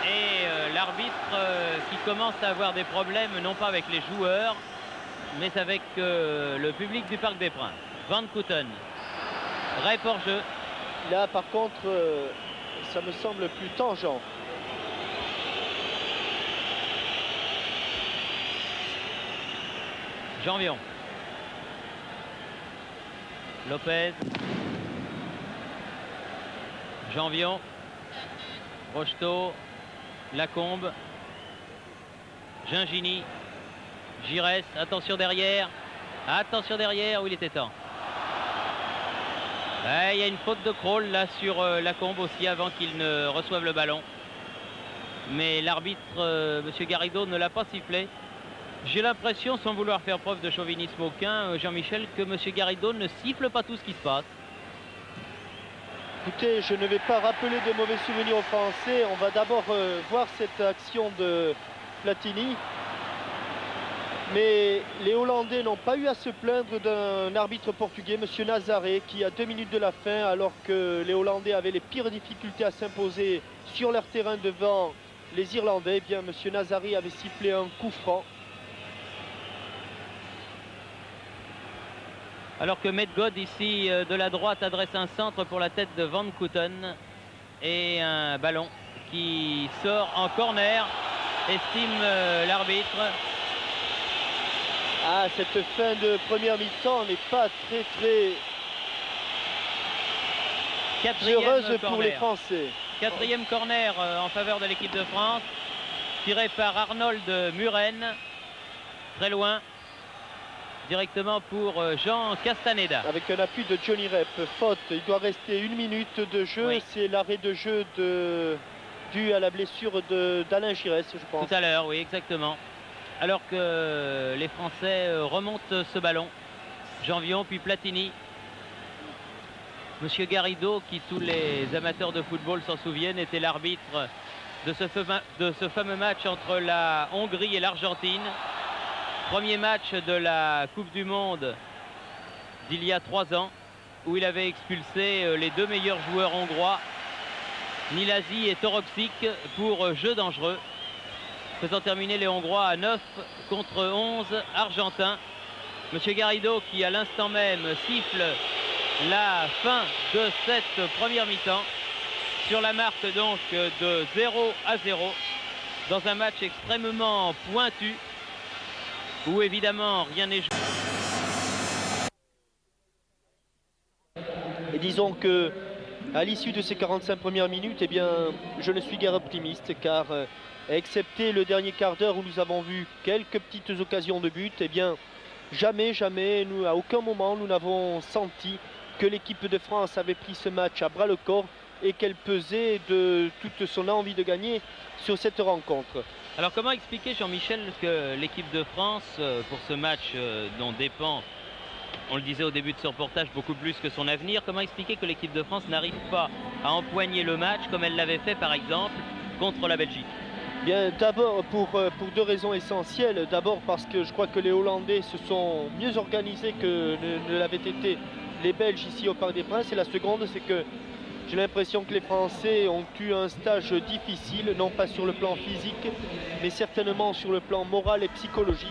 Et l'arbitre qui commence à avoir des problèmes, non pas avec les joueurs, mais avec le public du Parc des Princes. Van Kouten. Ray hors jeu. Là, par contre, ça me semble plus tangent. Janvion. Lopez. Janvion. Rocheteau. Lacombe. Gingini. Giresse. Attention derrière. Attention derrière où il était temps. Ouais, il y a une faute de crawl là sur Lacombe aussi avant qu'il ne reçoive le ballon. Mais l'arbitre, monsieur Garrido, ne l'a pas sifflé. J'ai l'impression, sans vouloir faire preuve de chauvinisme aucun, Jean-Michel, que monsieur Garrido ne siffle pas tout ce qui se passe. Écoutez, je ne vais pas rappeler de mauvais souvenirs aux Français. On va d'abord voir cette action de Platini. Mais les Hollandais n'ont pas eu à se plaindre d'un arbitre portugais, monsieur Nazaré, qui à 2 minutes de la fin, alors que les Hollandais avaient les pires difficultés à s'imposer sur leur terrain devant les Irlandais, eh bien monsieur Nazaré avait sifflé un coup franc. Alors que Medgaud, ici, de la droite, adresse un centre pour la tête de Van Kouten. Et un ballon qui sort en corner, estime l'arbitre. Ah, cette fin de première mi-temps n'est pas très heureuse pour corner. les Français. Quatrième corner en faveur de l'équipe de France, tiré par Arnold Muren, très loin, directement pour Jean Castaneda. Avec un appui de Johnny Rep, faute, il doit rester 1 minute de jeu, Oui. C'est l'arrêt de jeu dû à la blessure d'Alain Giresse, je pense. Tout à l'heure, oui, exactement. Alors que les Français remontent ce ballon. Jean Vion, puis Platini. Monsieur Garrido, qui tous les amateurs de football s'en souviennent, était l'arbitre de ce fameux match entre la Hongrie et l'Argentine. Premier match de la Coupe du Monde d'il y a 3 ans, où il avait expulsé les 2 meilleurs joueurs hongrois, Nilasi et Toroxic, pour jeu dangereux, faisant terminer les Hongrois à 9 contre 11 Argentins. Monsieur Garrido, qui à l'instant même siffle la fin de cette première mi-temps, sur la marque donc de 0-0, dans un match extrêmement pointu, où évidemment rien n'est joué. Et disons que à l'issue de ces 45 premières minutes, eh bien, je ne suis guère optimiste, car excepté le dernier quart d'heure où nous avons vu quelques petites occasions de but, eh bien, jamais, nous, à aucun moment, nous n'avons senti que l'équipe de France avait pris ce match à bras-le-corps et qu'elle pesait de toute son envie de gagner sur cette rencontre. Alors comment expliquer, Jean-Michel, que l'équipe de France, pour ce match dont dépend, on le disait au début de ce reportage, beaucoup plus que son avenir, comment expliquer que l'équipe de France n'arrive pas à empoigner le match comme elle l'avait fait par exemple contre la Belgique? Bien, d'abord pour 2 raisons essentielles. D'abord parce que je crois que les Hollandais se sont mieux organisés que ne l'avaient été les Belges ici au Parc des Princes. Et la seconde, c'est que j'ai l'impression que les Français ont eu un stage difficile, non pas sur le plan physique, mais certainement sur le plan moral et psychologique.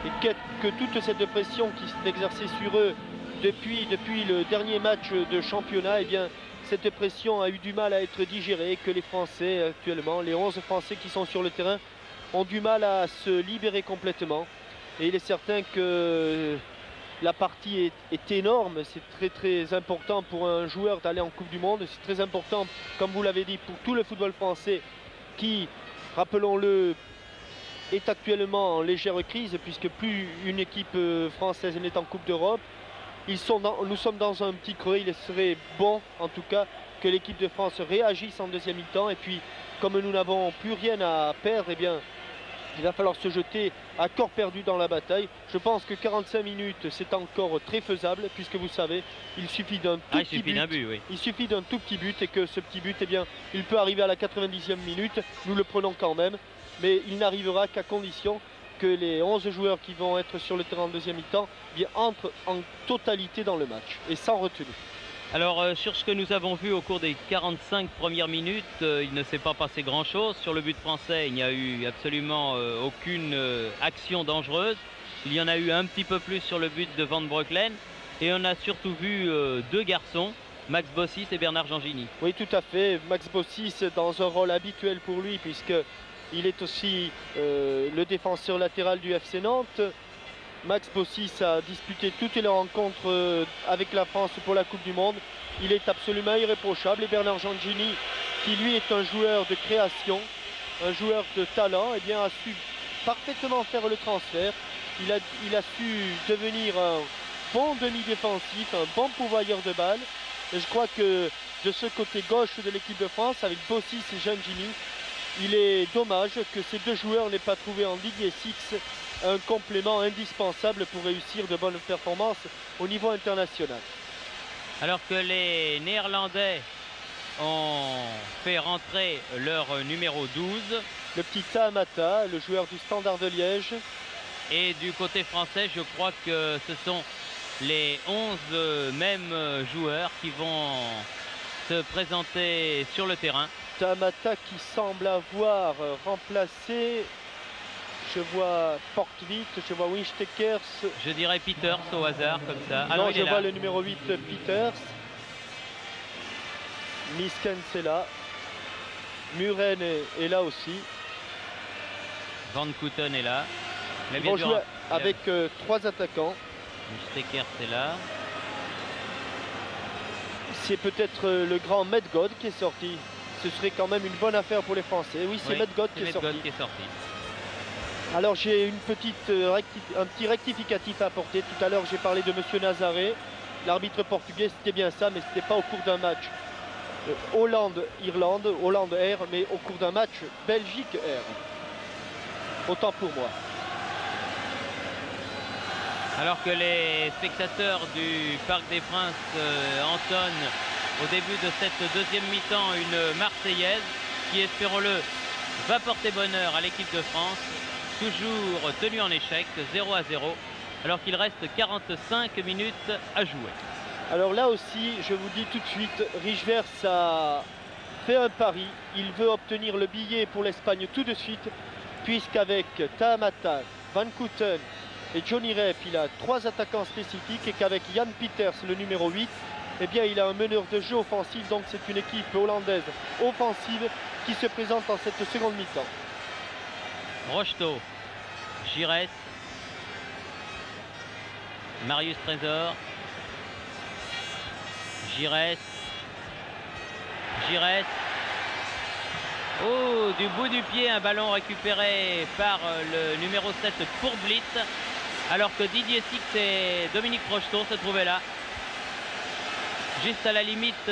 Et que toute cette pression qui s'est exercée sur eux depuis le dernier match de championnat, eh bien, cette pression a eu du mal à être digérée, que les Français actuellement, les 11 Français qui sont sur le terrain, ont du mal à se libérer complètement. Et il est certain que la partie est énorme, c'est très important pour un joueur d'aller en Coupe du Monde, c'est très important, comme vous l'avez dit, pour tout le football français qui, rappelons-le, est actuellement en légère crise, puisque plus une équipe française n'est en Coupe d'Europe. Nous sommes dans un petit creux, il serait bon en tout cas que l'équipe de France réagisse en deuxième mi-temps, et puis comme nous n'avons plus rien à perdre, eh bien, il va falloir se jeter à corps perdu dans la bataille. Je pense que 45 minutes, c'est encore très faisable, puisque vous savez, il suffit d'un tout petit but. Oui. Il suffit d'un tout petit but, et que ce petit but, eh bien, il peut arriver à la 90e minute. Nous le prenons quand même, mais il n'arrivera qu'à condition que les 11 joueurs qui vont être sur le terrain en deuxième mi-temps entrent en totalité dans le match, et sans retenue. Alors sur ce que nous avons vu au cours des 45 premières minutes, il ne s'est pas passé grand-chose. Sur le but français, il n'y a eu absolument aucune action dangereuse. Il y en a eu un petit peu plus sur le but de Van Breukelen. Et on a surtout vu 2 garçons, Max Bossis et Bernard Gengini. Oui, tout à fait. Max Bossis dans un rôle habituel pour lui, puisqu'il est aussi le défenseur latéral du FC Nantes. Max Bossis a disputé toutes les rencontres avec la France pour la Coupe du Monde. Il est absolument irréprochable. Et Bernard Gengini, qui lui est un joueur de création, un joueur de talent, eh bien, a su parfaitement faire le transfert. Il a su devenir un bon demi-défensif, un bon pourvoyeur de balles. Et je crois que de ce côté gauche de l'équipe de France, avec Bossis et Gengini, il est dommage que ces 2 joueurs n'aient pas trouvé en Ligue Six un complément indispensable pour réussir de bonnes performances au niveau international. Alors que les Néerlandais ont fait rentrer leur numéro 12. Le petit Tahamata, le joueur du Standard de Liège. Et du côté français, je crois que ce sont les 11 mêmes joueurs qui vont se présenter sur le terrain. Tahamata qui semble avoir remplacé, je vois Portvit, je vois Winstekers. Je dirais Peters au hasard, comme ça. Ah non, je vois le numéro 8, Peters. Miskens est là. Muren est là aussi. Van Kouten est là. Ils vont jouer avec 3 attaquants. Winstekers est là. c'est peut-être le grand Medgod qui est sorti. Ce serait quand même une bonne affaire pour les Français. Oui, c'est Medgod qui est sorti. Alors j'ai un petit rectificatif à apporter. Tout à l'heure j'ai parlé de Monsieur Nazaré. L'arbitre portugais, c'était bien ça, mais c'était pas au cours d'un match Hollande-Irlande, Hollande R, mais au cours d'un match Belgique R. Autant pour moi. Alors que les spectateurs du Parc des Princes entonnent au début de cette deuxième mi-temps une Marseillaise qui, espérons-le, va porter bonheur à l'équipe de France, toujours tenue en échec, 0-0, alors qu'il reste 45 minutes à jouer. Alors là aussi, je vous dis tout de suite, Rijvers a fait un pari. Il veut obtenir le billet pour l'Espagne tout de suite, puisqu'avec Tahamata, Van Kouten et Johnny Rep, il a 3 attaquants spécifiques et qu'avec Jan Pieters, le numéro 8, eh bien, il a un meneur de jeu offensif. Donc c'est une équipe hollandaise offensive qui se présente en cette seconde mi-temps. Rocheteau, Giresse, Marius Trésor, Giresse, oh, du bout du pied, un ballon récupéré par le numéro 7 pour Blitz, alors que Didier Six et Dominique Rocheteau se trouvaient là, juste à la limite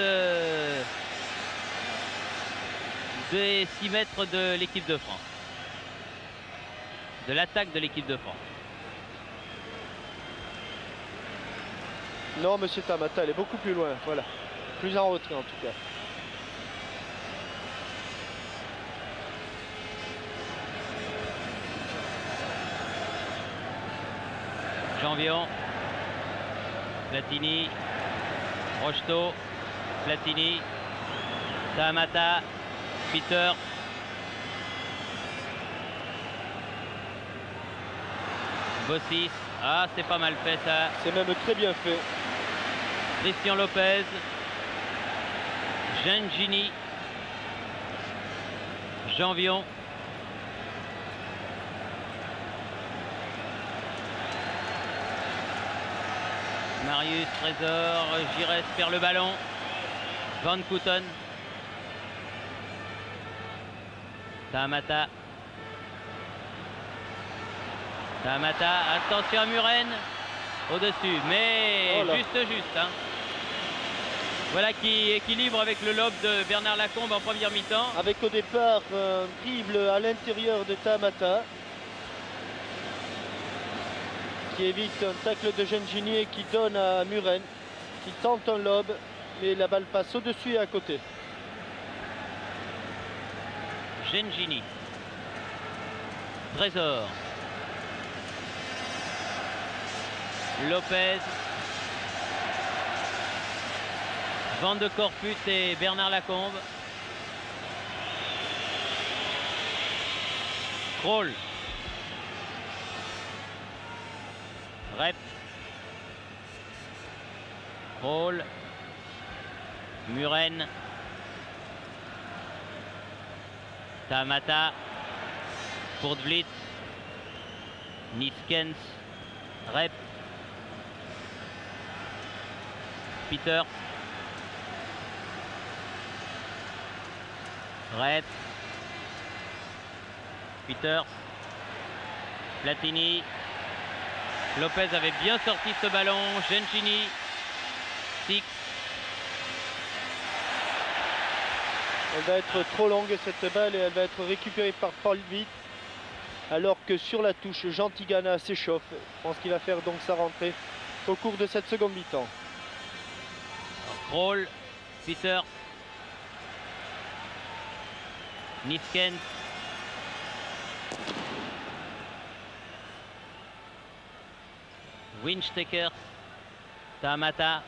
des 6 mètres de l'équipe de France, de l'attaque de l'équipe de France. Non, monsieur Tahamata, elle est beaucoup plus loin, voilà. Plus en retrait en tout cas. Janvion, Platini, Rocheteau, Platini, Tahamata, Peter, Bossis, ah c'est pas mal fait ça. C'est même très bien fait. Christian Lopez, Gengini, Janvion, Marius Trésor, Giresse perd le ballon, Van Kouten, Tahamata, attention à Muren, au-dessus, mais juste, hein. Voilà qui équilibre avec le lob de Bernard Lacombe en première mi-temps. Avec au départ un dribble à l'intérieur de Tahamata, qui évite un tacle de Gengini et qui donne à Muren, qui tente un lob, mais la balle passe au-dessus et à côté. Gengini, Trésor, Lopez, Van de Corpus et Bernard Lacombe. Krol, Rep, Krol, Muren, Tahamata, pour Blitz, Niskens, Rep, Peter, Rep, Peter, Platini, Lopez avait bien sorti ce ballon, Gengini, Six. Elle va être trop longue cette balle et elle va être récupérée par Paul Witt, alors que sur la touche, Jean Tigana s'échauffe. Je pense qu'il va faire donc sa rentrée au cours de cette seconde mi-temps. Krol, Peter, Niskens, Winchtaker, Tahamata.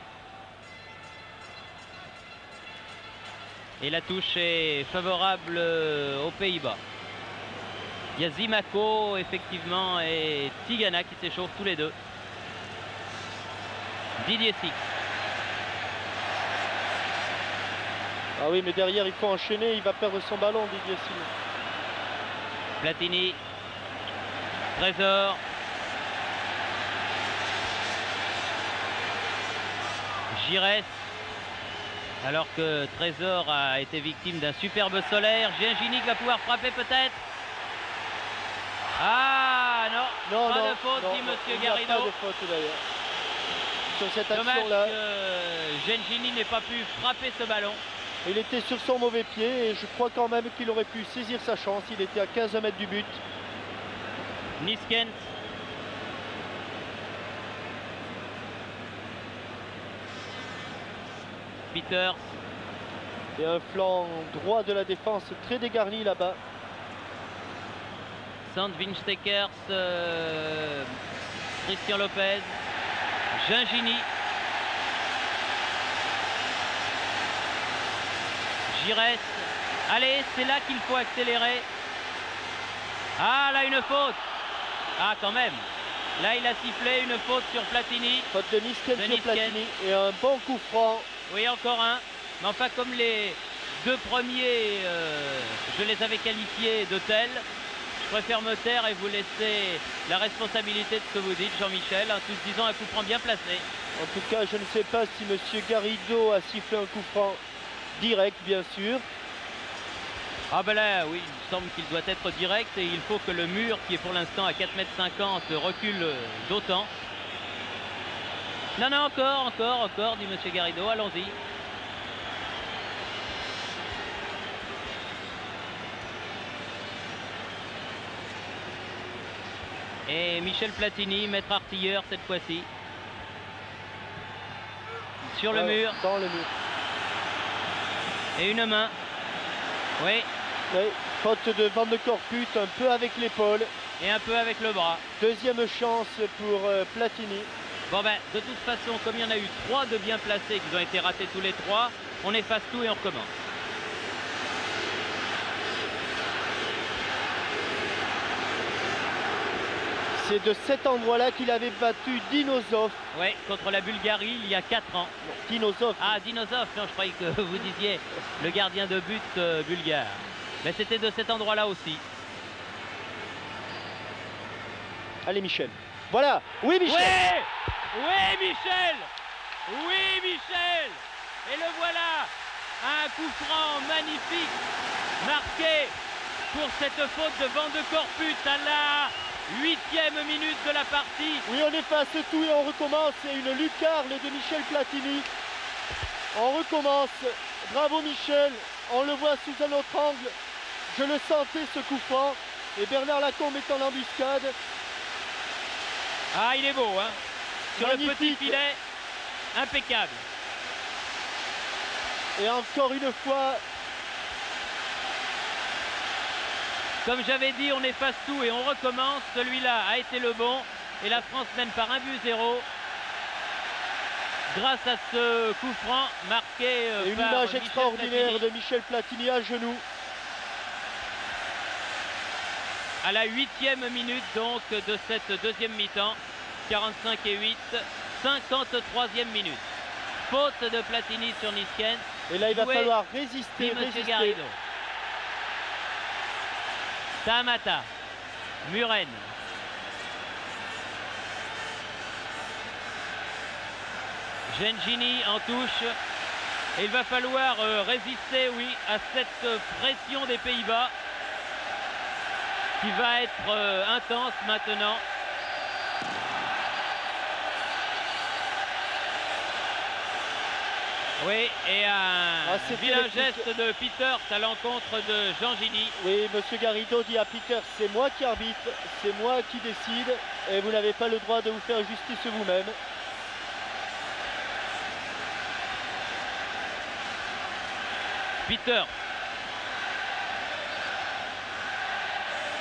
Et la touche est favorable aux Pays-Bas. Il y a Zimako effectivement et Tigana qui s'échauffent tous les deux. Didier Six. Ah oui, mais derrière il faut enchaîner, il va perdre son ballon, Didier Six. Platini, Trésor, Giresse, Alors que Trésor a été victime d'un superbe solaire. Gingini va pouvoir frapper peut-être. Ah non, pas de faute, dit Monsieur Garrido. Pas de faute d'ailleurs. Sur cette Dommage action-là. que Gingini n'ait pas pu frapper ce ballon. Il était sur son mauvais pied et je crois quand même qu'il aurait pu saisir sa chance. Il était à 15 mètres du but. Niskens. Peters. Et un flanc droit de la défense très dégarni là-bas. Sandvinstekers, Christian Lopez, Gingini, Giresse. Allez, c'est là qu'il faut accélérer. Ah, là, une faute. Ah, quand même. Là, il a sifflé une faute sur Platini. Faute de Niskens sur Platini et un bon coup franc. Oui, encore un. Mais enfin, comme les deux premiers, je les avais qualifiés de tels, je préfère me taire et vous laisser la responsabilité de ce que vous dites, Jean-Michel, en tous disant un coup franc bien placé. En tout cas, je ne sais pas si M. Garrido a sifflé un coup franc direct, bien sûr. Ah ben là, oui, il me semble qu'il doit être direct et il faut que le mur, qui est pour l'instant à 4,50 m, recule d'autant. Non, non, encore, dit M. Garrido, allons-y. Et Michel Platini, maître artilleur cette fois-ci. Sur le mur. Dans le mur. Et une main. Oui. Oui, faute de Van de Corput, un peu avec l'épaule. Et un peu avec le bras. Deuxième chance pour Platini. Bon ben, de toute façon, comme il y en a eu 3 de bien placés qui ont été ratés tous les 3, on efface tout et on recommence. C'est de cet endroit-là qu'il avait battu Dinosov. Oui, contre la Bulgarie il y a 4 ans. Dinosov. Ah, Dinosov, non, je croyais que vous disiez le gardien de but bulgare. Mais c'était de cet endroit-là aussi. Allez, Michel. Voilà. Oui, Michel. Oui, oui, Michel. Oui, Michel. Et le voilà. Un coup franc magnifique marqué pour cette faute de Van de Corput à la 8e minute de la partie. Oui, on efface tout et on recommence. C'est une lucarne de Michel Platini. On recommence. Bravo Michel. On le voit sous un autre angle. Je le sentais ce coup franc. Et Bernard Lacombe est en embuscade. Ah, il est beau, hein. Sur magnifique. Le petit filet, impeccable. Et encore une fois. Comme j'avais dit, on efface tout et on recommence. Celui-là a été le bon. Et la France mène par 1-0 grâce à ce coup franc marqué une par image Michel extraordinaire Platini. de Michel Platini à genoux. À la 8e minute donc de cette deuxième mi-temps. 45 et 8, 53e minute. Faute de Platini sur Niskens. Et là, il va Joué, falloir résister. Monsieur Garrido. Tamata, Muren. Gengini en touche. Et il va falloir résister, oui, à cette pression des Pays-Bas qui va être intense maintenant. Oui, et un vilain geste de Peters à l'encontre de Gingini. Oui, Monsieur Garrido dit à Peter, c'est moi qui arbitre, c'est moi qui décide, et vous n'avez pas le droit de vous faire justice vous-même. Peters.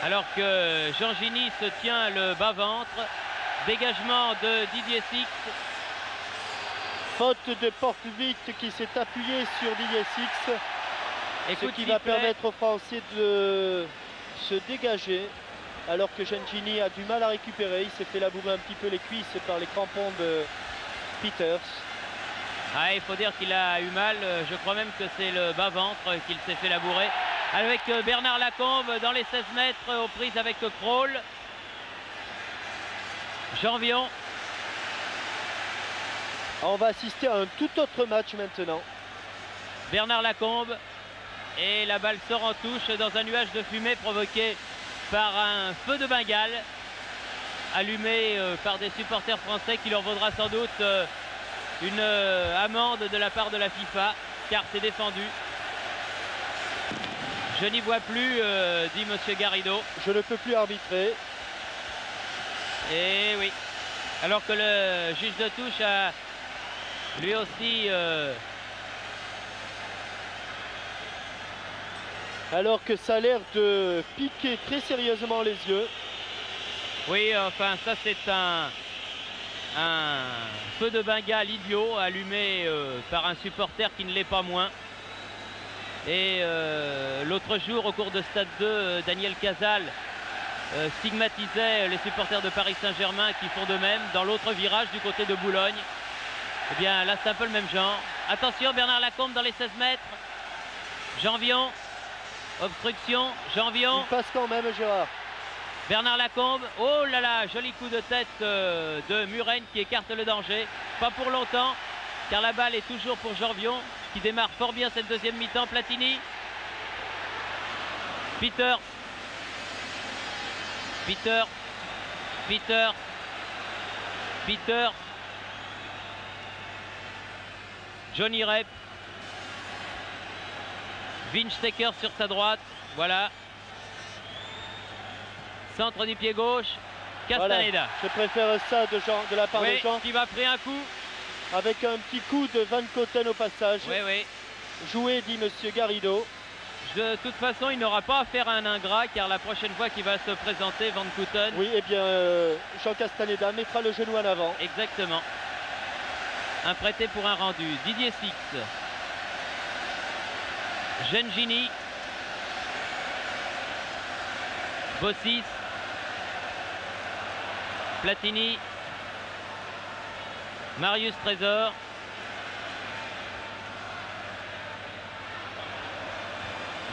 Alors que Gingini se tient le bas-ventre. Dégagement de Didier Six. Faute de Portevit qui s'est appuyé sur Didier Six. Ce qui va permettre aux Français de se dégager. Alors que Gengini a du mal à récupérer. Il s'est fait labourer un petit peu les cuisses par les crampons de Peters. Ah, il faut dire qu'il a eu mal. Je crois même que c'est le bas-ventre qu'il s'est fait labourer. Avec Bernard Lacombe dans les 16 mètres aux prises avec Kroll. Janvion. On va assister à un tout autre match maintenant. Bernard Lacombe. Et la balle sort en touche dans un nuage de fumée provoqué par un feu de Bengale allumé par des supporters français qui leur vaudra sans doute une amende de la part de la FIFA, car c'est défendu. Je n'y vois plus, dit monsieur Garrido. Je ne peux plus arbitrer. Et oui, alors que le juge de touche a lui aussi... Alors que ça a l'air de piquer très sérieusement les yeux. Oui, enfin ça c'est un feu de Bengale idiot allumé par un supporter qui ne l'est pas moins. Et l'autre jour au cours de Stade 2, Daniel Casal stigmatisait les supporters de Paris Saint-Germain qui font de même dans l'autre virage du côté de Boulogne. Eh bien là c'est un peu le même genre. Attention, Bernard Lacombe dans les 16 mètres. Janvion, obstruction, Janvion. Il passe quand même, Gérard. Bernard Lacombe, oh là là, joli coup de tête de Muren qui écarte le danger. Pas pour longtemps, car la balle est toujours pour Janvion, qui démarre fort bien cette deuxième mi-temps. Platini. Peter. Johnny Rep. Winstecker sur sa droite, voilà. Centre du pied gauche, Castaneda. Voilà. Je préfère ça de la part de Jean. Qui va pris un coup. Avec un petit coup de Van Coten au passage. Oui. Joué, dit monsieur Garrido. De toute façon, il n'aura pas à faire un ingrat, car la prochaine fois qu'il va se présenter, Van Coten. Oui, eh bien, Jean Castaneda mettra le genou en avant. Exactement. Un prêté pour un rendu. Didier Six. Gengini. Bossis. Platini. Marius Trésor.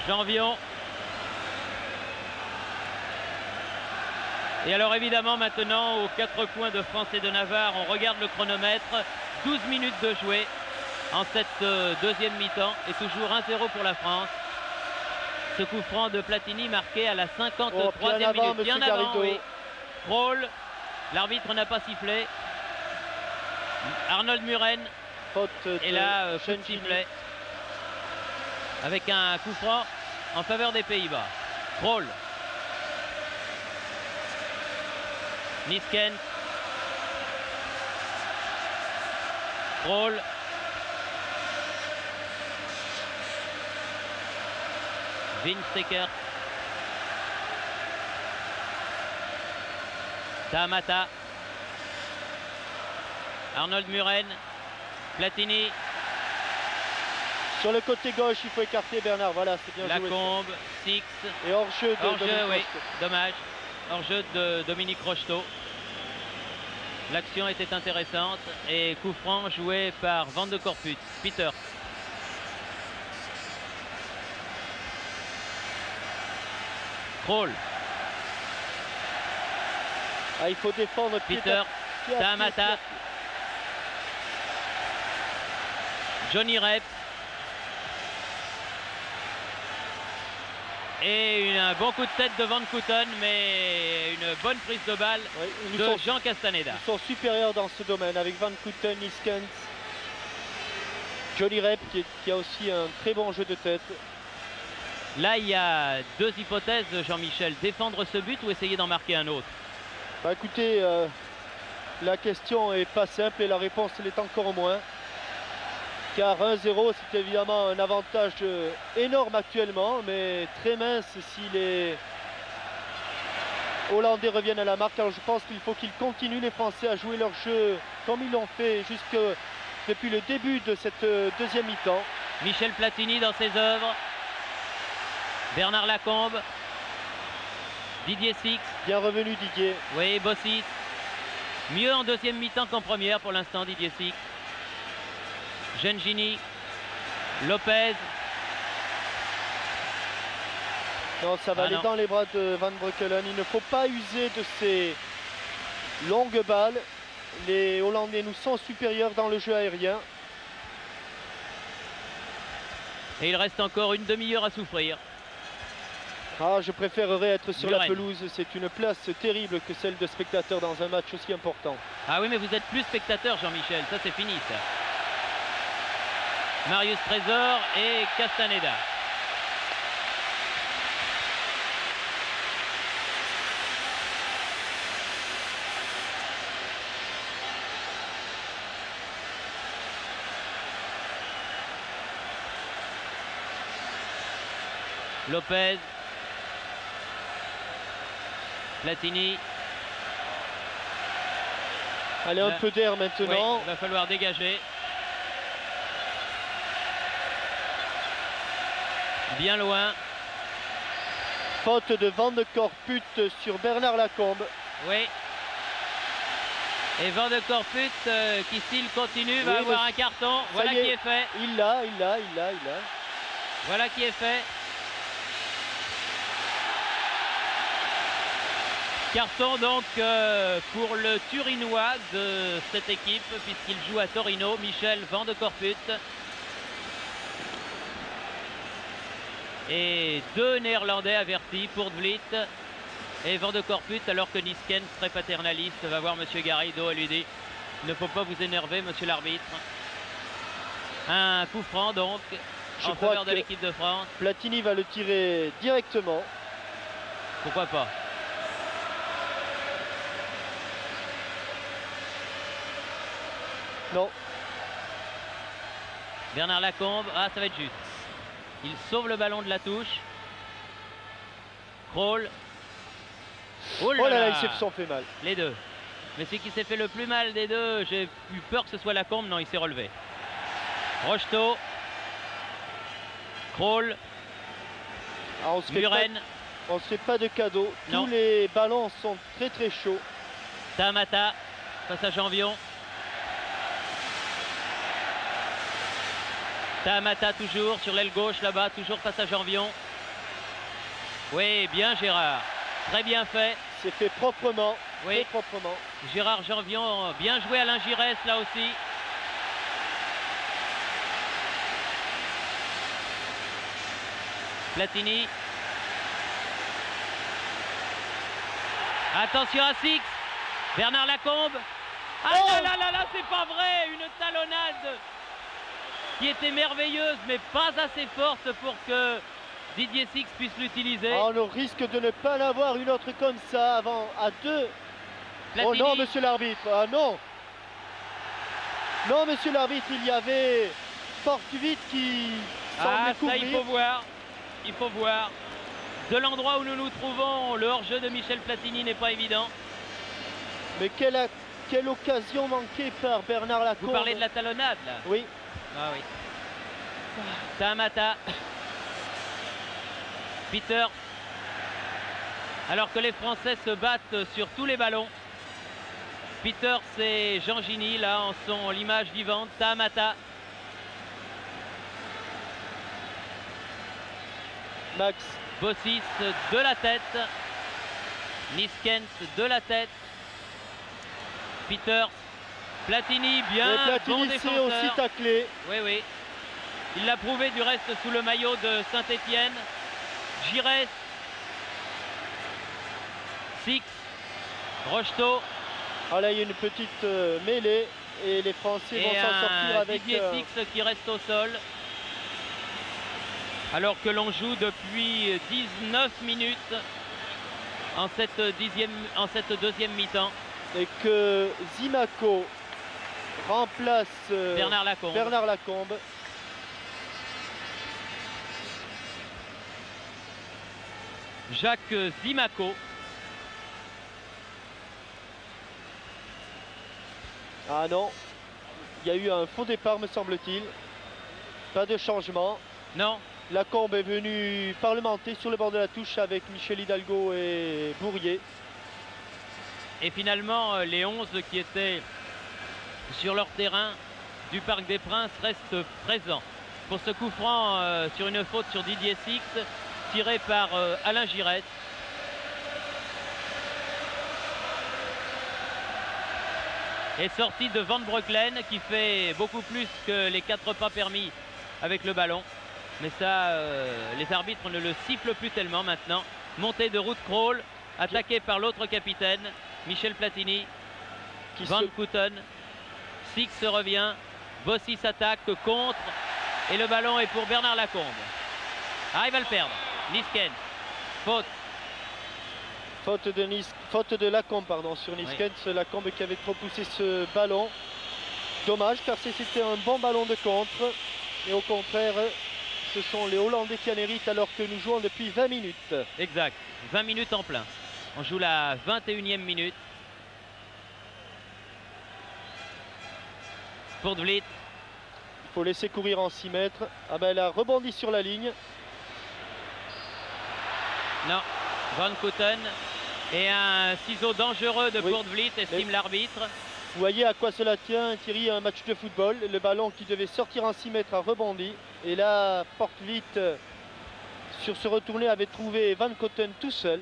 Janvion. Et alors évidemment maintenant aux quatre coins de France et de Navarre, on regarde le chronomètre. 12 minutes de jouer en cette deuxième mi-temps et toujours 1-0 pour la France. Ce coup franc de Platini marqué à la 53e minute. Bien avant, oui. Roll, l'arbitre n'a pas sifflé. Arnold Muren. Et là, coup de sifflet. Avec un coup franc en faveur des Pays-Bas. Roll. Nisken. Roll. Winstecker. Tamata. Arnold Muren. Platini. Sur le côté gauche, il faut écarter Bernard. Voilà, c'est bien joué. Lacombe, Six. Et hors-jeu de Hors-jeu, Dominique oui. Rocheteau. Dommage. Hors-jeu de Dominique Rocheteau. L'action était intéressante. Et coup franc joué par Van de Corput. Peter. Kroll. Ah, il faut défendre Peter. Tamata. Johnny Rep. Et un bon coup de tête de Van Couten, mais une bonne prise de balle de Jean Castaneda. Ils sont supérieurs dans ce domaine avec Van Couten, Niskens, Johnny Rep qui a aussi un très bon jeu de tête. Là, il y a deux hypothèses, Jean-Michel. Défendre ce but ou essayer d'en marquer un autre? Bah, écoutez, la question est pas simple et la réponse l'est encore moins. Car 1-0, c'est évidemment un avantage énorme actuellement, mais très mince si les Hollandais reviennent à la marque. Alors je pense qu'il faut qu'ils continuent, les Français, à jouer leur jeu comme ils l'ont fait depuis le début de cette deuxième mi-temps. Michel Platini dans ses œuvres. Bernard Lacombe. Didier Six. Bien revenu Didier. Oui, Bossis. Mieux en deuxième mi-temps qu'en première pour l'instant, Didier Six. Gengini, Lopez. Non, ça va aller dans les bras de Van Breukelen. Il ne faut pas user de ces longues balles. Les Hollandais nous sont supérieurs dans le jeu aérien. Et il reste encore une demi-heure à souffrir. Ah, je préférerais être sur la Muren. pelouse. C'est une place terrible que celle de spectateur dans un match aussi important. Ah oui, mais vous êtes plus spectateur, Jean-Michel. Ça, c'est fini, ça. Marius Trésor et Castaneda. Lopez. Platini. Allez, un peu d'air Oui, maintenant. il va falloir dégager. Bien loin. Faute de Van de Corput sur Bernard Lacombe. Oui. Et Van de Corput, qui s'il continue, va Oui, avoir mais un carton. ça Voilà y est. qui est fait. Il l'a. Voilà qui est fait. Carton donc pour le Turinois de cette équipe, puisqu'il joue à Torino, Michel Van de Corput. Et 2 Néerlandais avertis pour De Vliet et Van de Corput, alors que Niskens, très paternaliste, va voir Monsieur Garrido et lui dit: il ne faut pas vous énerver, monsieur l'arbitre. Un coup franc donc Je en crois faveur de que l'équipe de France. Platini va le tirer directement. Pourquoi pas? Non. Bernard Lacombe, ah, ça va être juste. Il sauve le ballon de la touche. Kroll. Oh là là, ils se sont fait mal. Les deux. Mais celui qui s'est fait le plus mal des deux, j'ai eu peur que ce soit Lacombe. Non, il s'est relevé. Rocheteau. Kroll. Ah, on se fait Muren. on se fait pas de cadeaux. Non. Tous les ballons sont très très chauds. Tamata. Face à Janvion. Tamata toujours sur l'aile gauche là-bas, toujours face à Janvion. Oui, bien Gérard. Très bien fait. C'est fait proprement. Oui. Très proprement. Gérard Janvion, bien joué Alain Giresse là aussi. Platini. Attention à Six. Bernard Lacombe. Ah Oh là là là là, c'est pas vrai. Une talonnade qui était merveilleuse, mais pas assez forte pour que Didier Six puisse l'utiliser. Ah, on risque de ne pas en avoir une autre comme ça avant à 2. Platini. Oh non, monsieur l'arbitre. Ah non. Non, monsieur l'arbitre, il y avait Porte-Vite qui semblait Ah, ça, il couvrir. faut voir. Il faut voir. De l'endroit où nous nous trouvons, le hors-jeu de Michel Platini n'est pas évident. Mais quelle occasion manquée par Bernard Lacombe. Vous parlez de la talonnade, là? Oui. Ah oui. Tamata. Peter. Alors que les Français se battent sur tous les ballons. Peter, c'est Jean Gini, là, en son l'image vivante. Tamata. Max. Bossis de la tête. Niskens de la tête. Peter. Platini, bien. Et Bon Platini s'est défenseur. aussi taclé. Oui, oui. Il l'a prouvé du reste sous le maillot de Saint-Étienne. Giresse. Six. Rocheteau. Ah là, il y a une petite mêlée et les Français vont Et s'en sortir un avec. Didier Six qui reste au sol. Alors que l'on joue depuis 19 minutes en cette deuxième mi-temps. Et que Zimaco remplace Bernard Lacombe. Bernard Lacombe. Jacques Zimaco. Ah non, il y a eu un faux départ me semble-t-il. Pas de changement. Non. Lacombe est venu parlementer sur le bord de la touche avec Michel Hidalgo et Bourrier. Et finalement, les 11 qui étaient sur leur terrain du Parc des Princes restent présents. Pour ce coup franc sur une faute sur Didier Six, tiré par Alain Giresse. Et sortie de Van Breukelen qui fait beaucoup plus que les 4 pas permis avec le ballon. mais ça, les arbitres ne le sifflent plus tellement maintenant. Montée de route Krol, attaqué par l'autre capitaine, Michel Platini, Van Kouten. Six revient, Bossis attaque, contre, et le ballon est pour Bernard Lacombe. Ah, il va le perdre. Niskens, faute. Faute de Lacombe, pardon, sur Niskens. Oui. Lacombe qui avait trop poussé ce ballon. Dommage, car c'était un bon ballon de contre. Et au contraire, ce sont les Hollandais qui en héritent alors que nous jouons depuis 20 minutes. Exact, 20 minutes en plein. On joue la 21e minute. Pour De Vliet. Il faut laisser courir en 6 mètres. Ah ben elle a rebondi sur la ligne. Non, Van Kouten. Et un ciseau dangereux de Pour De Vliet, estime l'arbitre. Vous voyez à quoi cela tient, Thierry, un match de football. Le ballon qui devait sortir en 6 mètres a rebondi. Et là, Pour De Vliet, sur ce retourné, avait trouvé Van Kouten tout seul.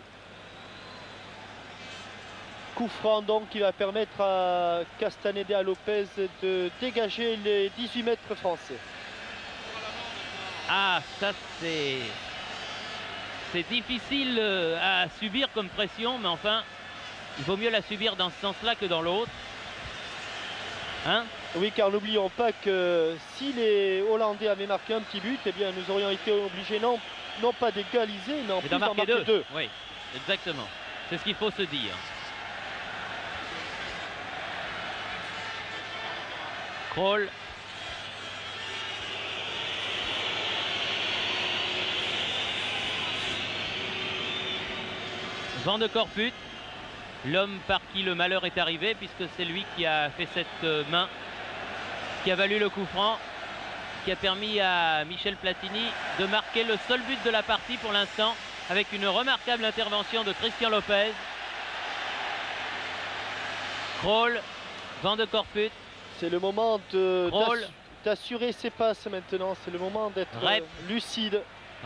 Coup franc donc qui va permettre à Castaneda Lopez de dégager les 18 mètres français. Ah, ça c'est difficile à subir comme pression, mais enfin, il vaut mieux la subir dans ce sens-là que dans l'autre. Hein? Oui, car n'oublions pas que si les Hollandais avaient marqué un petit but, eh bien nous aurions été obligés non pas d'égaliser, mais en plus d'en marquer deux. Oui, exactement. C'est ce qu'il faut se dire. Krol. Van de Corput, l'homme par qui le malheur est arrivé, puisque c'est lui qui a fait cette main qui a valu le coup franc, qui a permis à Michel Platini de marquer le seul but de la partie pour l'instant, avec une remarquable intervention de Christian Lopez. Krol, Van de Corput. C'est le moment d'assurer ses passes maintenant, c'est le moment d'être lucide.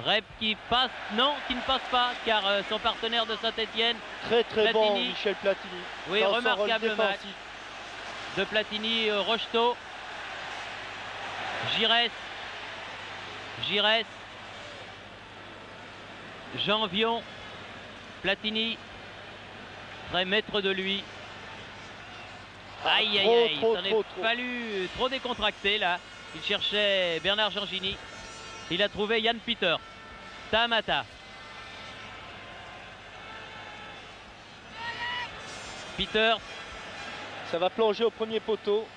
Rep qui passe, non, qui ne passe pas, car son partenaire de Saint-Etienne, très Platini, bon Michel Platini. Oui, remarquable match de Platini. Rocheteau, Giresse, Jean Vion, Platini, très maître de lui. Aïe, aïe, aïe, il s'en est fallu trop décontracté là. Il cherchait Bernard Gengini. Il a trouvé Yann Peter. Tamata. Peter. Ça va plonger au premier poteau.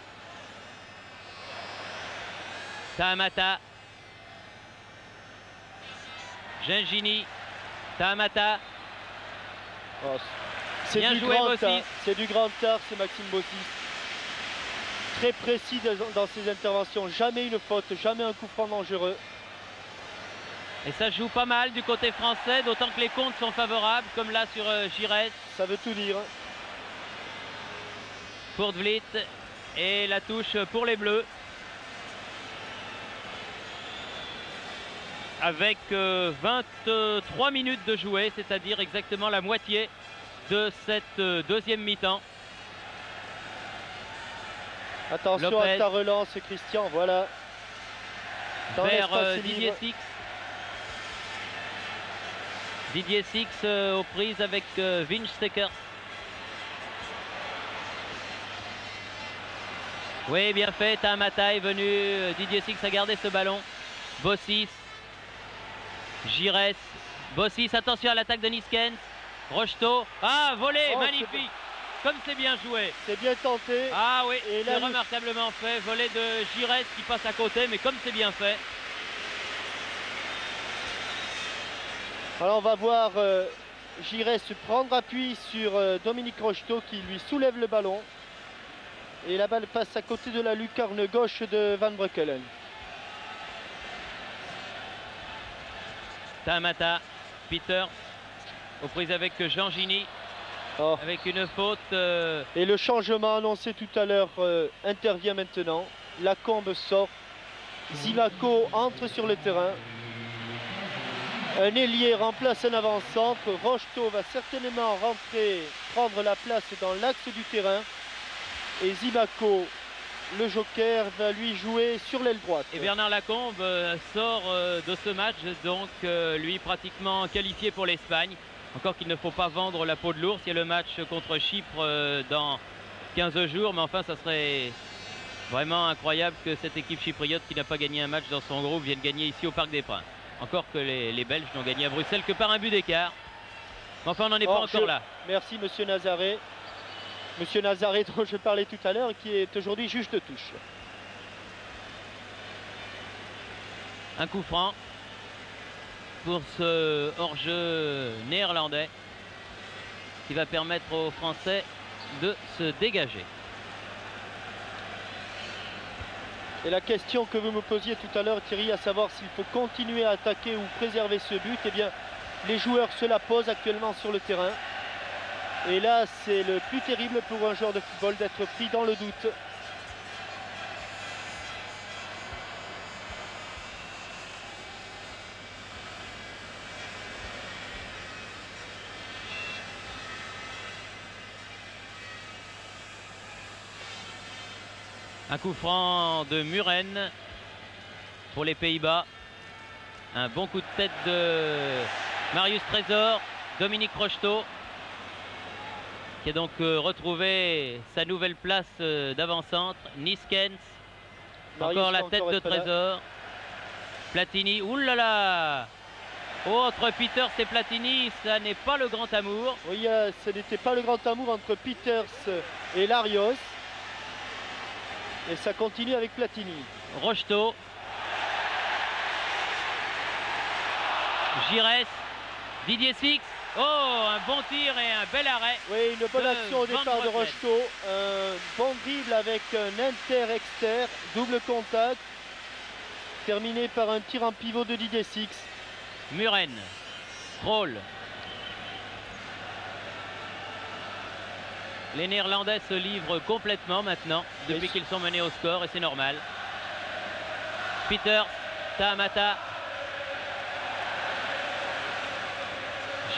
Tamata. Gengini. Tamata. Oh, c'est du grand art, c'est Maxime Bossis. Très précis dans ses interventions. Jamais une faute, jamais un coup franc dangereux. Et ça joue pas mal du côté français, d'autant que les comptes sont favorables, comme là sur Giresse. Ça veut tout dire. Pour De Vliet, et la touche pour les Bleus. Avec 23 minutes de jouer, c'est-à-dire exactement la moitié de cette deuxième mi-temps. Attention Lopez. À ta relance, Christian, voilà. Dans vers Didier Six. Didier Six aux prises avec Vince Stecker. Oui, bien fait, Tamata est venu. Didier Six a gardé ce ballon. Bossis. Giresse. Bossis, attention à l'attaque de Niskens. Rocheteau. Ah, volé, magnifique. Comme c'est bien joué. C'est bien tenté. Ah oui, c'est remarquablement fait. Volé de Giresse qui passe à côté, mais comme c'est bien fait. Alors on va voir Giresse prendre appui sur Dominique Rocheteau qui lui soulève le ballon. Et la balle passe à côté de la lucarne gauche de Van Breukelen. Tamata, Peter, aux prises avec Gengini. Oh. Avec une faute. Et le changement annoncé tout à l'heure intervient maintenant. Lacombe sort. Zivaco entre sur le terrain. Un ailier remplace un avant-centre. Rocheteau va certainement rentrer, prendre la place dans l'axe du terrain. Et Zivaco le joker va lui jouer sur l'aile droite. Et Bernard Lacombe sort de ce match, donc lui pratiquement qualifié pour l'Espagne. Encore qu'il ne faut pas vendre la peau de l'ours. Il y a le match contre Chypre dans 15 jours, mais enfin ça serait vraiment incroyable que cette équipe chypriote qui n'a pas gagné un match dans son groupe vienne gagner ici au Parc des Princes. Encore que les Belges n'ont gagné à Bruxelles que par un but d'écart. Mais enfin on n'en est pas encore là. Merci monsieur Nazaret. Monsieur Nazaret dont je parlais tout à l'heure, qui est aujourd'hui juge de touche. Un coup franc pour ce hors-jeu néerlandais qui va permettre aux Français de se dégager. Et la question que vous me posiez tout à l'heure, Thierry, à savoir s'il faut continuer à attaquer ou préserver ce but, eh bien, les joueurs se la posent actuellement sur le terrain. Et là, c'est le plus terrible pour un joueur de football d'être pris dans le doute. Un coup franc de Muren pour les Pays-Bas. Un bon coup de tête de Marius Trésor. Dominique Rocheteau qui a donc retrouvé sa nouvelle place d'avant-centre. Niskens. Encore la tête de Trésor. Platini. Oulala! Oh, entre Peters et Platini, ça n'est pas le grand amour. Oui, ce n'était pas le grand amour entre Peters et Larios. Et ça continue avec Platini. Rocheteau. Giresse. Didier Six. Oh, un bon tir et un bel arrêt. Oui, une bonne action au départ de Rocheteau. Un bon dribble avec un inter-exter. Double contact. Terminé par un tir en pivot de Didier Six. Muren. Krol. Les Néerlandais se livrent complètement maintenant, depuis qu'ils sont menés au score, et c'est normal. Peters, Tahamata.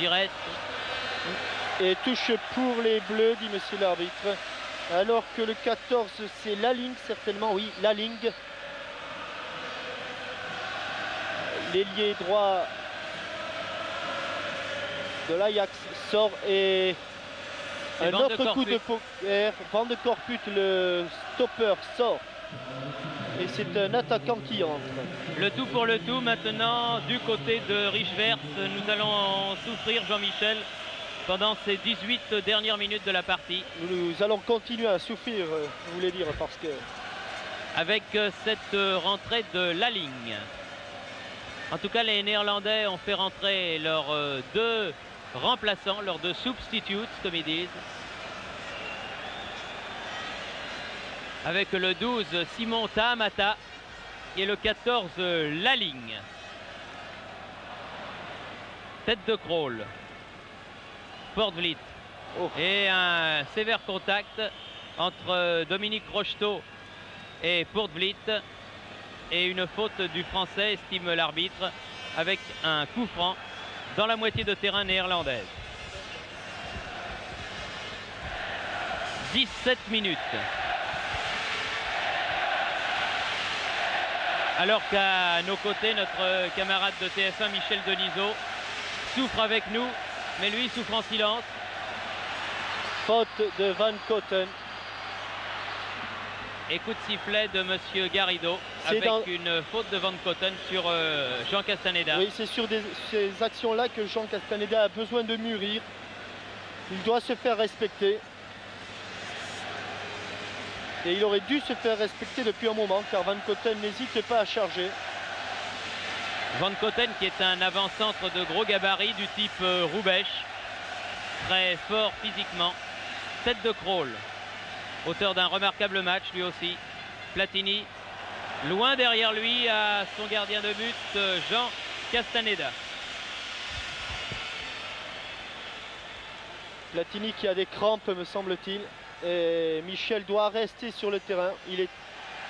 Giresse. Et touche pour les Bleus, dit monsieur l'arbitre. Alors que le 14, c'est Laling, certainement, oui, Laling. L'ailier droit de l'Ajax sort et un autre coup de poker. Van de Corput, le stopper, sort. Et c'est un attaquant qui entre. Le tout pour le tout maintenant du côté de Richvers. Nous allons en souffrir, Jean-Michel, pendant ces 18 dernières minutes de la partie. Nous allons continuer à souffrir, vous voulez dire, parce que... Avec cette rentrée de Laling. En tout cas, les Néerlandais ont fait rentrer leurs deux remplaçants, leurs deux substitutes, comme ils disent. Avec le 12, Simon Tahamata et le 14, Laling. Tête de Krol. Poortvliet. Oh. Et un sévère contact entre Dominique Rocheteau et Poortvliet. Et une faute du Français, estime l'arbitre, avec un coup franc dans la moitié de terrain néerlandaise. 17 minutes. Alors qu'à nos côtés, notre camarade de TF1, Michel Denisot, souffre avec nous, mais lui souffre en silence. Faute de Van Koten. Et coup de sifflet de monsieur Garrido avec une faute de Van Koten sur Jean Castaneda. Oui, c'est sur ces actions-là que Jean Castaneda a besoin de mûrir. Il doit se faire respecter. Et il aurait dû se faire respecter depuis un moment, car Van Koten n'hésite pas à charger. Van Koten qui est un avant-centre de gros gabarit du type Roubesch. Très fort physiquement. Tête de Krol. Auteur d'un remarquable match lui aussi. Platini, loin derrière lui à son gardien de but, Jean Castaneda. Platini qui a des crampes, me semble-t-il. Et Michel doit rester sur le terrain.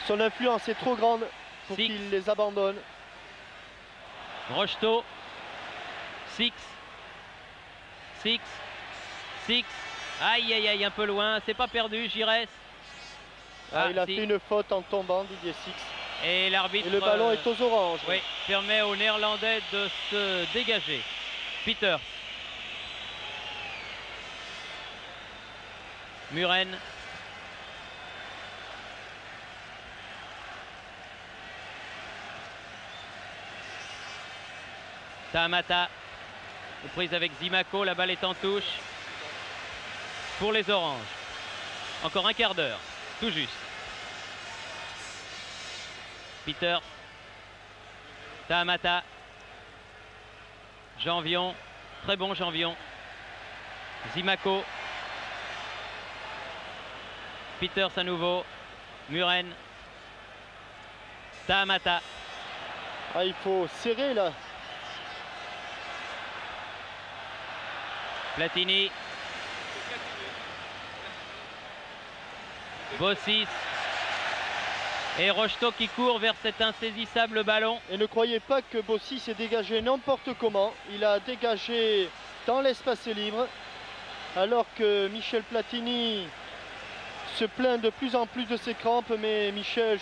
Son influence est trop grande pour qu'il les abandonne. Rocheteau. Six. Aïe, aïe, aïe, un peu loin. C'est pas perdu, Giresse. Il a fait une faute en tombant, Didier Six. Et l'arbitre... Et le ballon est aux oranges. Oui, permet aux Néerlandais de se dégager. Peters. Muren. Tahamata. Prise avec Zimaco, la balle est en touche. Pour les oranges. Encore un quart d'heure, tout juste. Peters. Tahamata. Janvion. Très bon Janvion. Zimaco. Peters à nouveau. Muren. Tahamata. Il faut serrer là. Platini. Bossis. Et Rocheteau qui court vers cet insaisissable ballon. Et ne croyez pas que Bossis s'est dégagé n'importe comment. Il a dégagé dans l'espace libre. Alors que Michel Platini se plaint de plus en plus de ses crampes. Mais Michel,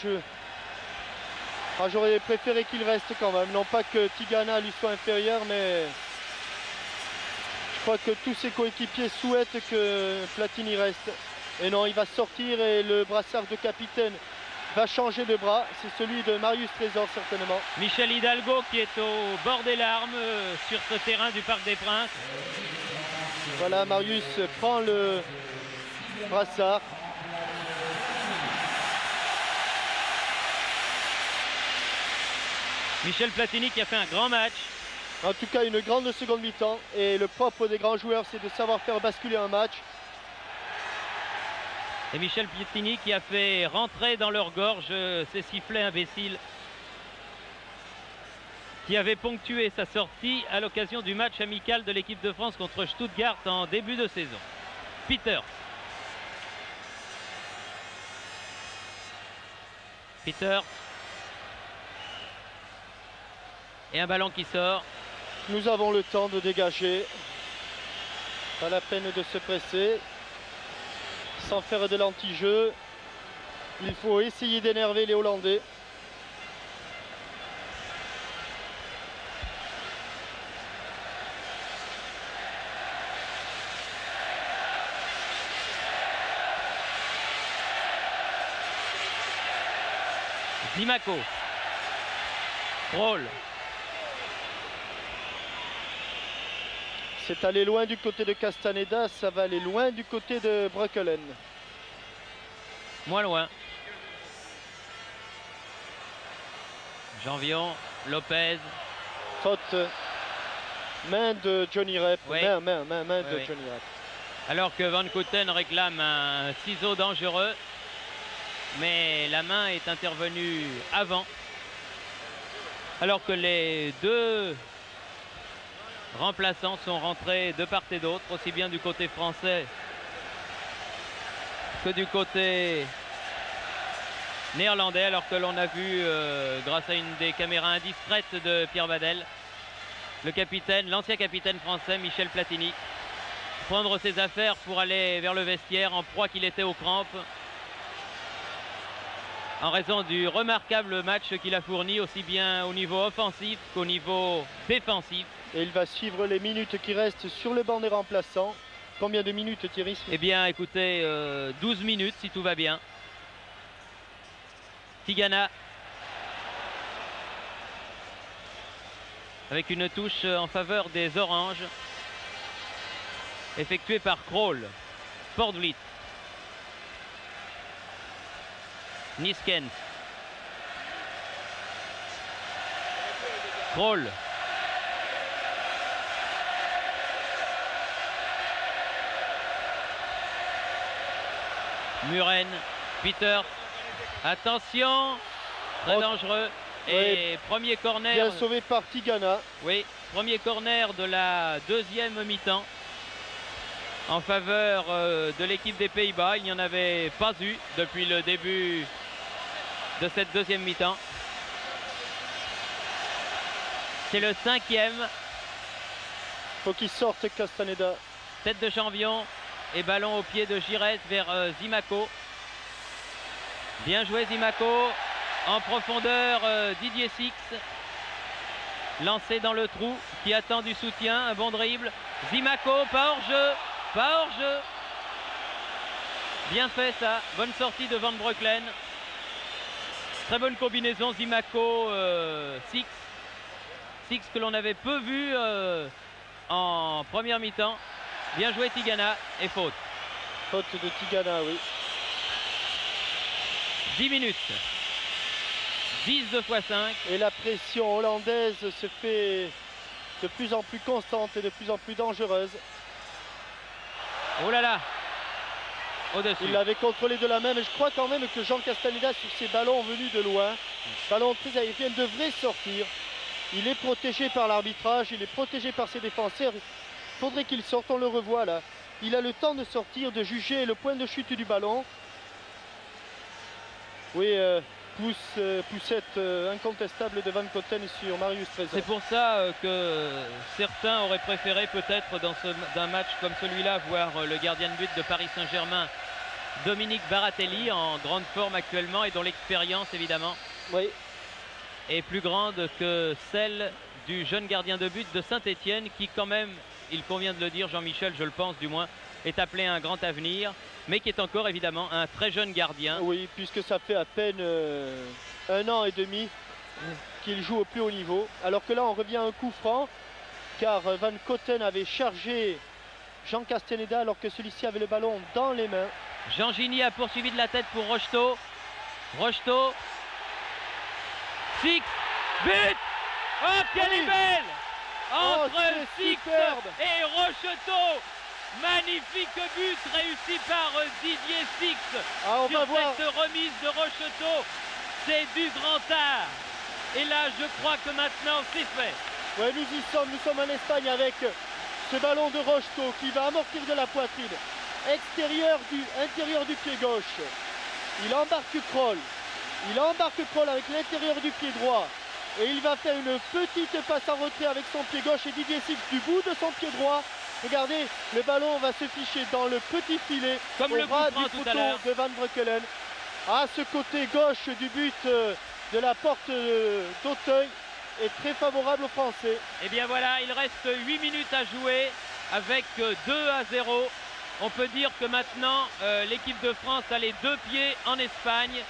j'aurais préféré qu'il reste quand même. Non pas que Tigana lui soit inférieur, mais je crois que tous ses coéquipiers souhaitent que Platini reste. Et non, il va sortir et le brassard de capitaine va changer de bras. C'est celui de Marius Trésor certainement. Michel Hidalgo qui est au bord des larmes sur ce terrain du Parc des Princes. Voilà, Marius prend le brassard. Michel Platini qui a fait un grand match. En tout cas, une grande seconde mi-temps. Et le propre des grands joueurs, c'est de savoir faire basculer un match. Et Michel Platini qui a fait rentrer dans leur gorge ces sifflets imbéciles qui avait ponctué sa sortie à l'occasion du match amical de l'équipe de France contre Stuttgart en début de saison. Peters. Peters. Et un ballon qui sort. Nous avons le temps de dégager. Pas la peine de se presser. Sans faire de l'anti-jeu. Il faut essayer d'énerver les Hollandais. Zimaco. Roll. C'est allé loin du côté de Castaneda, ça va aller loin du côté de Breukelen. Moins loin. Janvion, Lopez. Faute. Main de Johnny Rep. Oui. Main Oui, de oui. Johnny Rep. Alors que Van Kouten réclame un ciseau dangereux. Mais la main est intervenue avant. Alors que les deux remplaçants sont rentrés de part et d'autre, aussi bien du côté français que du côté néerlandais, alors que l'on a vu, grâce à une des caméras indiscrètes de Pierre Badel, le capitaine, l'ancien capitaine français Michel Platini, prendre ses affaires pour aller vers le vestiaire en proie qu'il était aux crampes, en raison du remarquable match qu'il a fourni, aussi bien au niveau offensif qu'au niveau défensif. Et il va suivre les minutes qui restent sur le banc des remplaçants. Combien de minutes, Thierry? Eh bien, écoutez, 12 minutes si tout va bien. Tigana. Avec une touche en faveur des Oranges. Effectuée par Krol. Sportvliet. Niskens. Krol. Muren, Peters, attention, très dangereux. Et premier corner. Bien sauvé par Tigana. Oui, premier corner de la deuxième mi-temps en faveur de l'équipe des Pays-Bas. Il n'y en avait pas eu depuis le début de cette deuxième mi-temps. C'est le 5e. Faut qu'il sorte Castaneda. Tête de Janvion et ballon au pied de Giresse vers Zimaco. Bien joué Zimaco. En profondeur, Didier Six. Lancé dans le trou, qui attend du soutien. Un bon dribble. Zimaco, pas hors-jeu. Pas hors-jeu. Bien fait ça. Bonne sortie de Van Breukelen. Très bonne combinaison Zimaco Six. Six que l'on avait peu vu en première mi-temps. Bien joué Tigana et faute. Faute de Tigana, oui. 10 minutes. 10 2 x 5. Et la pression hollandaise se fait de plus en plus constante et de plus en plus dangereuse. Oh là là. Au-dessus. Il l'avait contrôlé de la main, mais je crois quand même que Jean Castaneda, sur ces ballons venus de loin, ballons très aériens, devrait sortir. Il est protégé par l'arbitrage, il est protégé par ses défenseurs. Il faudrait qu'il sorte, on le revoit là. Il a le temps de sortir, de juger le point de chute du ballon. Oui, poussette incontestable de Van Koten sur Marius Trésor. C'est pour ça que certains auraient préféré peut-être dans un match comme celui-là voir le gardien de but de Paris Saint-Germain, Dominique Baratelli, en grande forme actuellement et dont l'expérience évidemment est plus grande que celle du jeune gardien de but de Saint-Étienne qui quand même, il convient de le dire, Jean-Michel, je le pense du moins, est appelé à un grand avenir, mais qui est encore évidemment un très jeune gardien. Oui, puisque ça fait à peine 1 an et demi qu'il joue au plus haut niveau. Alors que là, on revient à un coup franc, car Van Koten avait chargé Jean Castaneda alors que celui-ci avait le ballon dans les mains. Jean Gini a poursuivi de la tête pour Rocheteau. Rocheteau. Six. But. Oh, quelle est belle entre Six et Rocheteau. Magnifique but réussi par Didier Six sur cette remise de Rocheteau. C'est du grand art. Et là, je crois que maintenant, c'est fait. Oui, nous sommes en Espagne avec ce ballon de Rocheteau qui va amortir de la poitrine. Intérieur du pied gauche. Il embarque Kroll. Avec l'intérieur du pied droit. Et il va faire une petite passe en retrait avec son pied gauche et Didier Six du bout de son pied droit. Regardez, le ballon va se ficher dans le petit filet comme au ras du poteau de Van Breukelen. À ce côté gauche du but de la porte d'Auteuil est très favorable aux Français. Et bien voilà, il reste 8 minutes à jouer avec 2-0. On peut dire que maintenant l'équipe de France a les 2 pieds en Espagne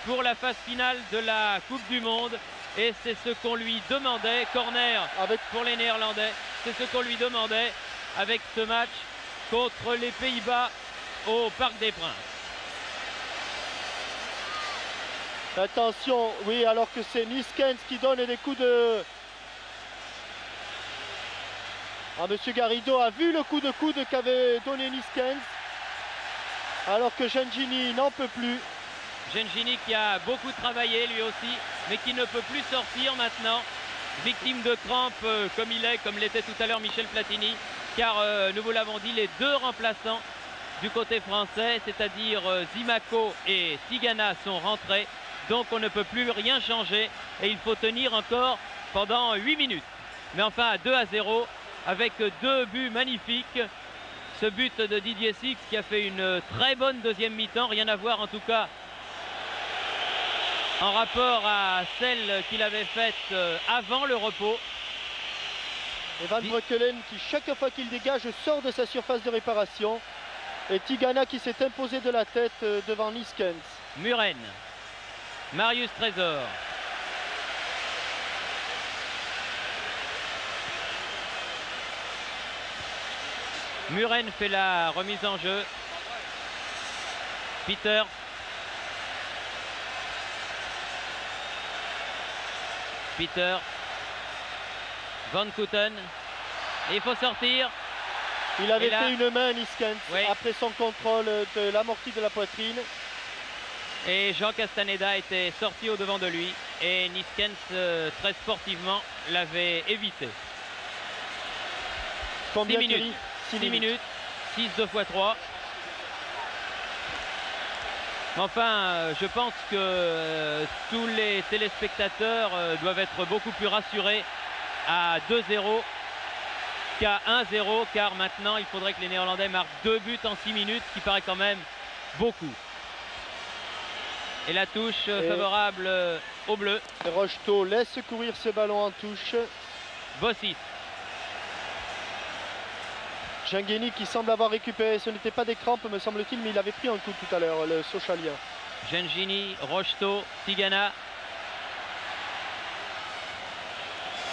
pour la phase finale de la Coupe du Monde. Et c'est ce qu'on lui demandait, corner pour les Néerlandais, c'est ce qu'on lui demandait avec ce match contre les Pays-Bas au Parc des Princes. Attention, oui, alors que c'est Niskens qui donne des coups de... Monsieur Garrido a vu le coup de coude qu'avait donné Niskens, alors que Gengini n'en peut plus. Gengini qui a beaucoup travaillé lui aussi, mais qui ne peut plus sortir maintenant, victime de crampes comme l'était tout à l'heure Michel Platini, car nous vous l'avons dit, les 2 remplaçants du côté français, c'est-à-dire Zimaco et Tigana sont rentrés, donc on ne peut plus rien changer et il faut tenir encore pendant 8 minutes. Mais enfin à 2-0 avec 2 buts magnifiques. Ce but de Didier Six qui a fait une très bonne deuxième mi-temps, rien à voir en tout cas en rapport à celle qu'il avait faite avant le repos. Et Van Breukelen qui chaque fois qu'il dégage sort de sa surface de réparation. Et Tigana qui s'est imposé de la tête devant Niskens. Muren, Marius Trésor. Muren fait la remise en jeu. Peter. Van Koten. Il faut sortir. Il avait fait une main Niskens après son contrôle de l'amorti de la poitrine. Et Jean Castaneda était sorti au devant de lui. Et Niskens, très sportivement, l'avait évité. Combien 6 minutes. 6 minutes. 6 2 x 3. Enfin, je pense que tous les téléspectateurs doivent être beaucoup plus rassurés à 2-0 qu'à 1-0, car maintenant il faudrait que les Néerlandais marquent 2 buts en 6 minutes, ce qui paraît quand même beaucoup. Et la touche favorable au bleu. Rocheteau laisse courir ce ballon en touche. Bossis. Gengeni qui semble avoir récupéré, ce n'était pas des crampes me semble-t-il, mais il avait pris un coup tout à l'heure, le Sochalien. Gengeni, Rocheteau, Tigana.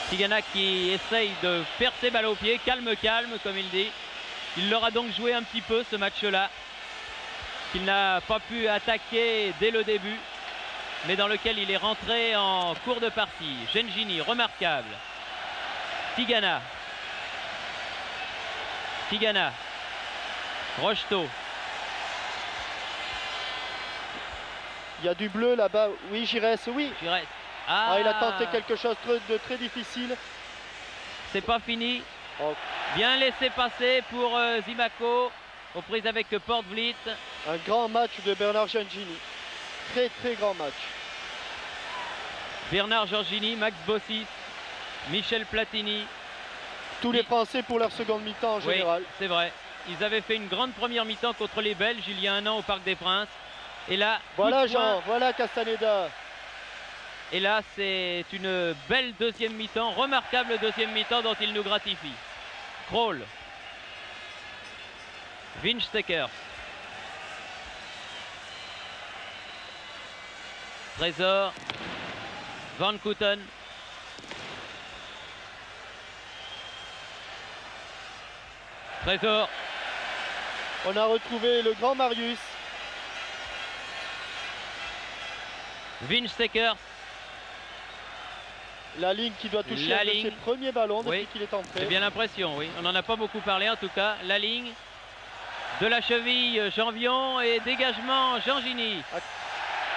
Tigana qui essaye de percer balle au pied, calme, calme comme il dit. Il leur a donc joué un petit peu ce match-là, qu'il n'a pas pu attaquer dès le début, mais dans lequel il est rentré en cours de partie. Gengeni, remarquable. Tigana. Tigana. Rocheteau. Il y a du bleu là-bas. Oui, Giresse, oui. Giresse. Ah, il a tenté quelque chose de très difficile. C'est pas fini. Oh. Bien laissé passer pour Zimaco, aux prises avec Port Vliet. Un grand match de Bernard Gengeni. Très très grand match. Bernard Gengeni, Max Bossis, Michel Platini. Tous les Français pour leur seconde mi-temps en général. Oui, c'est vrai. Ils avaient fait une grande première mi-temps contre les Belges il y a un an au Parc des Princes. Et là, voilà Jean, voilà Castaneda. Et là, c'est une belle deuxième mi-temps, remarquable deuxième mi-temps dont il nous gratifie. Kroll. Winsteker. Trésor. Van Kouten. Trésor. On a retrouvé le grand Marius. Winsteker. La ligne qui doit toucher un de ses premiers ballons depuis qu'il est entré. J'ai bien l'impression, oui. On n'en a pas beaucoup parlé en tout cas. La ligne de la cheville, Janvion et dégagement Gengeni.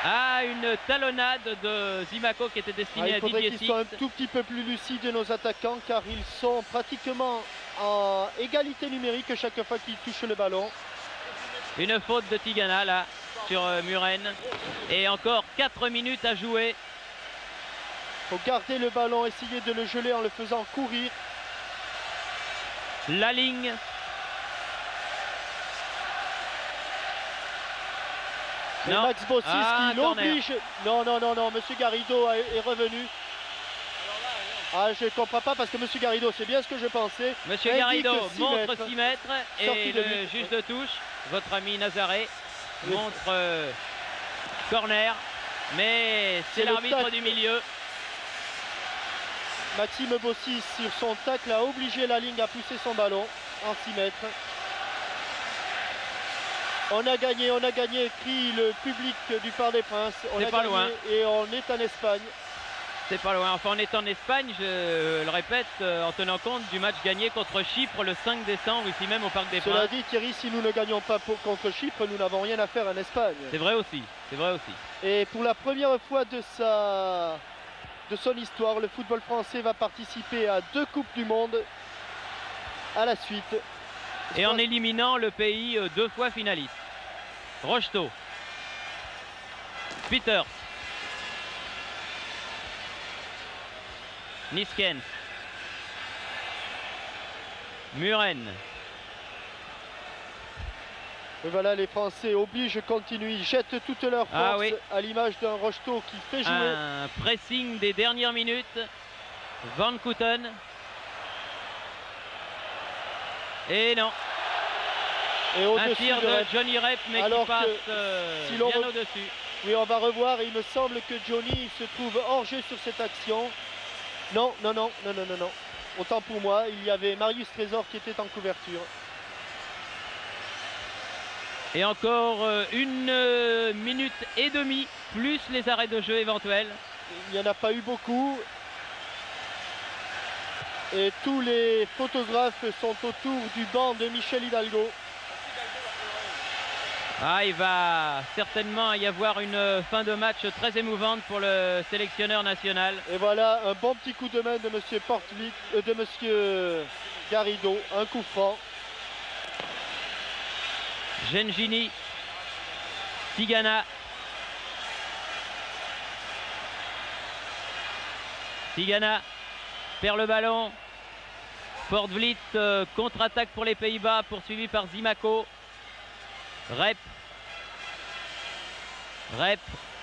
Ah, une talonnade de Zimaco qui était destinée à Didier Six. Il faudrait qu'ils soient un tout petit peu plus lucides nos attaquants car ils sont pratiquement en égalité numérique chaque fois qu'ils touchent le ballon. Une faute de Tigana là sur Muren. Et encore 4 minutes à jouer. Il faut garder le ballon, essayer de le geler en le faisant courir. La ligne. Et Max Bossis qui l'oblige. Non, non, non, non, Monsieur Garrido est revenu. Ah, je ne comprends pas parce que Monsieur Garrido, c'est bien ce que je pensais. Monsieur Garrido montre 6 mètres et le juge de touche, votre ami Nazaré, montre corner. Mais c'est l'arbitre du milieu. Maxime Bossis sur son tacle a obligé la ligne à pousser son ballon en 6 mètres. On a gagné, crie le public du Parc des Princes. On a gagné loin. Et on est en Espagne. C'est pas loin. Enfin, on est en Espagne, je le répète, en tenant compte du match gagné contre Chypre le 5 décembre, ici même au Parc des Princes. Cela dit, Thierry, si nous ne gagnons pas contre Chypre, nous n'avons rien à faire en Espagne. C'est vrai aussi, c'est vrai aussi. Et pour la première fois de son histoire, le football français va participer à 2 Coupes du Monde à la suite. Et en éliminant le pays 2 fois finaliste. Rocheteau. Peters. Niskens. Muren. Et voilà, les Français obligent, continuent, ils jettent toute leur force à l'image d'un Rocheteau qui fait jouer. Un pressing des dernières minutes. Van Kouten. Et non. Et un tir de Johnny Rep, mais qui passe bien au-dessus. Oui, on va revoir. Il me semble que Johnny se trouve hors jeu sur cette action. Non, non, non, non, non, non, non. Autant pour moi, il y avait Marius Trésor qui était en couverture. Et encore 1 minute et demie, plus les arrêts de jeu éventuels. Il n'y en a pas eu beaucoup. Et tous les photographes sont autour du banc de Michel Hidalgo. Ah, il va certainement y avoir une fin de match très émouvante pour le sélectionneur national. Et voilà un bon petit coup de main de Monsieur Portvliet, de Monsieur Garrido, un coup franc. Gengeni, Tigana. Tigana perd le ballon. Port Vliet contre-attaque pour les Pays-Bas, poursuivi par Zimaco. Rep.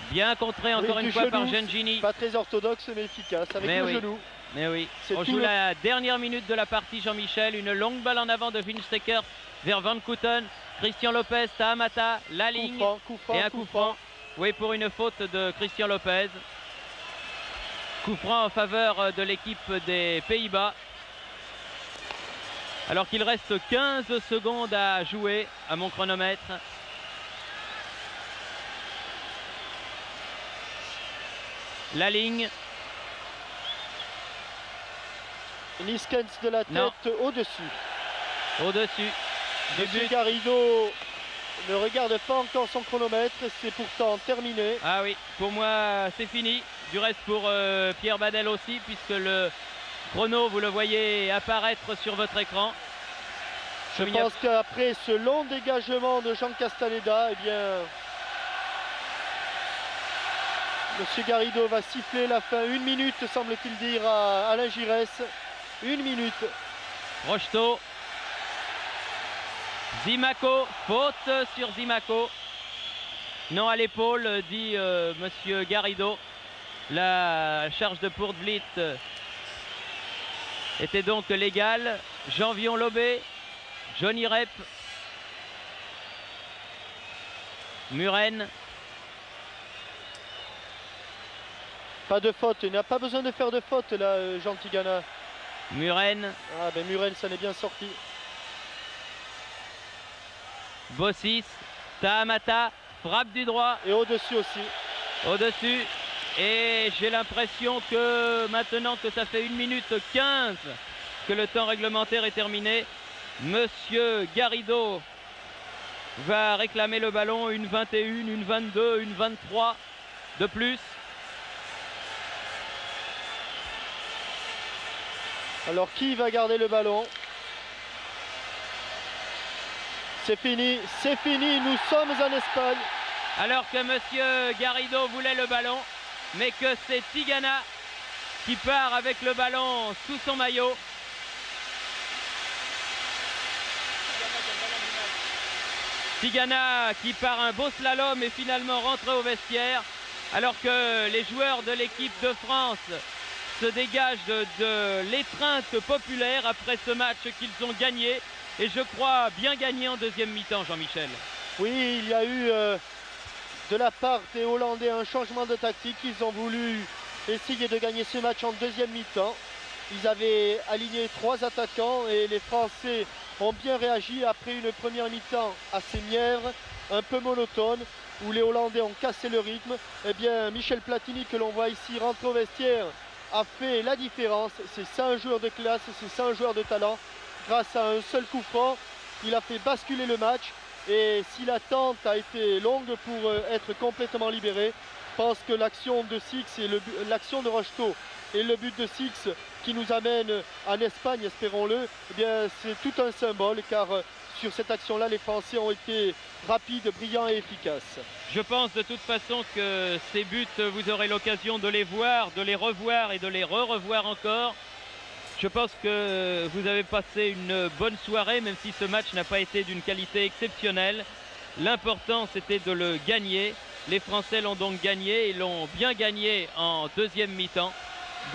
Bien contré encore une fois par Gengini. Pas très orthodoxe mais efficace avec le genou. Mais oui, on joue la dernière minute de la partie, Jean-Michel. Une longue balle en avant de Vinstecker vers Van Kouten. Christian Lopez, Tahamata, la ligne et un coup franc. Oui, pour une faute de Christian Lopez. Coup franc en faveur de l'équipe des Pays-Bas. Alors qu'il reste 15 secondes à jouer à mon chronomètre. La ligne. Niskens de la tête au-dessus. Au-dessus. Monsieur Garrido ne regarde pas encore son chronomètre, c'est pourtant terminé. Ah oui, pour moi c'est fini. Du reste pour Pierre Badel aussi, puisque le chrono, vous le voyez apparaître sur votre écran. Je pense qu'après ce long dégagement de Jean Castaneda, eh bien, Monsieur Garrido va siffler la fin. 1 minute, semble-t-il dire à Alain Giresse. 1 minute. Rocheteau. Zimaco, faute sur Zimaco. Non à l'épaule, dit Monsieur Garrido. La charge de Poortvliet était donc légale. Jean-Vion Lobé, Johnny Rep, Muren. Pas de faute, il n'a pas besoin de faire de faute là, Jean Tigana. Muren. Ah ben Muren, ça n'est bien sorti. Bossis, Tahamata, frappe du droit. Et au-dessus aussi. Au-dessus. Et j'ai l'impression que maintenant que ça fait 1 minute 15 que le temps réglementaire est terminé, Monsieur Garrido va réclamer le ballon. Une 21, une 22, une 23 de plus. Alors qui va garder le ballon? C'est fini, nous sommes en Espagne. Alors que Monsieur Garrido voulait le ballon, mais que c'est Tigana qui part avec le ballon sous son maillot. Tigana qui part un beau slalom et finalement rentré au vestiaire, alors que les joueurs de l'équipe de France se dégagent de l'étreinte populaire après ce match qu'ils ont gagné, et je crois bien gagné en deuxième mi-temps, Jean-Michel. Oui, il y a eu de la part des Hollandais un changement de tactique. Ils ont voulu essayer de gagner ce match en deuxième mi-temps. Ils avaient aligné 3 attaquants et les Français ont bien réagi après une première mi-temps assez mièvre, un peu monotone, où les Hollandais ont cassé le rythme. Eh bien, Michel Platini, que l'on voit ici rentrer au vestiaire, a fait la différence. C'est ça un joueur de classe, c'est ça un joueur de talent. Grâce à un seul coup franc, il a fait basculer le match. Et si l'attente a été longue pour être complètement libéré, je pense que l'action de Six et l'action de Rocheteau et le but de Six qui nous amène en Espagne, espérons-le, eh bien c'est tout un symbole, car sur cette action-là, les Français ont été rapides, brillants et efficaces. Je pense de toute façon que ces buts, vous aurez l'occasion de les voir, de les revoir et de les re-revoir encore. Je pense que vous avez passé une bonne soirée, même si ce match n'a pas été d'une qualité exceptionnelle. L'important, c'était de le gagner. Les Français l'ont donc gagné et l'ont bien gagné en deuxième mi-temps,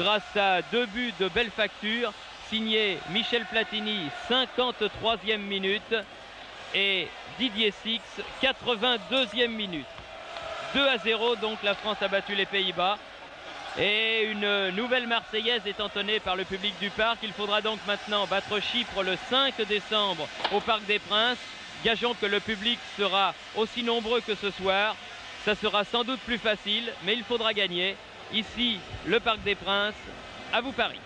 grâce à 2 buts de belle facture, signés Michel Platini, 53e minute, et Didier Six, 82e minute. 2-0, donc la France a battu les Pays-Bas. Et une nouvelle Marseillaise est entonnée par le public du Parc. Il faudra donc maintenant battre Chypre le 5 décembre au Parc des Princes. Gageons que le public sera aussi nombreux que ce soir. Ça sera sans doute plus facile, mais il faudra gagner. Ici, le Parc des Princes. À vous Paris.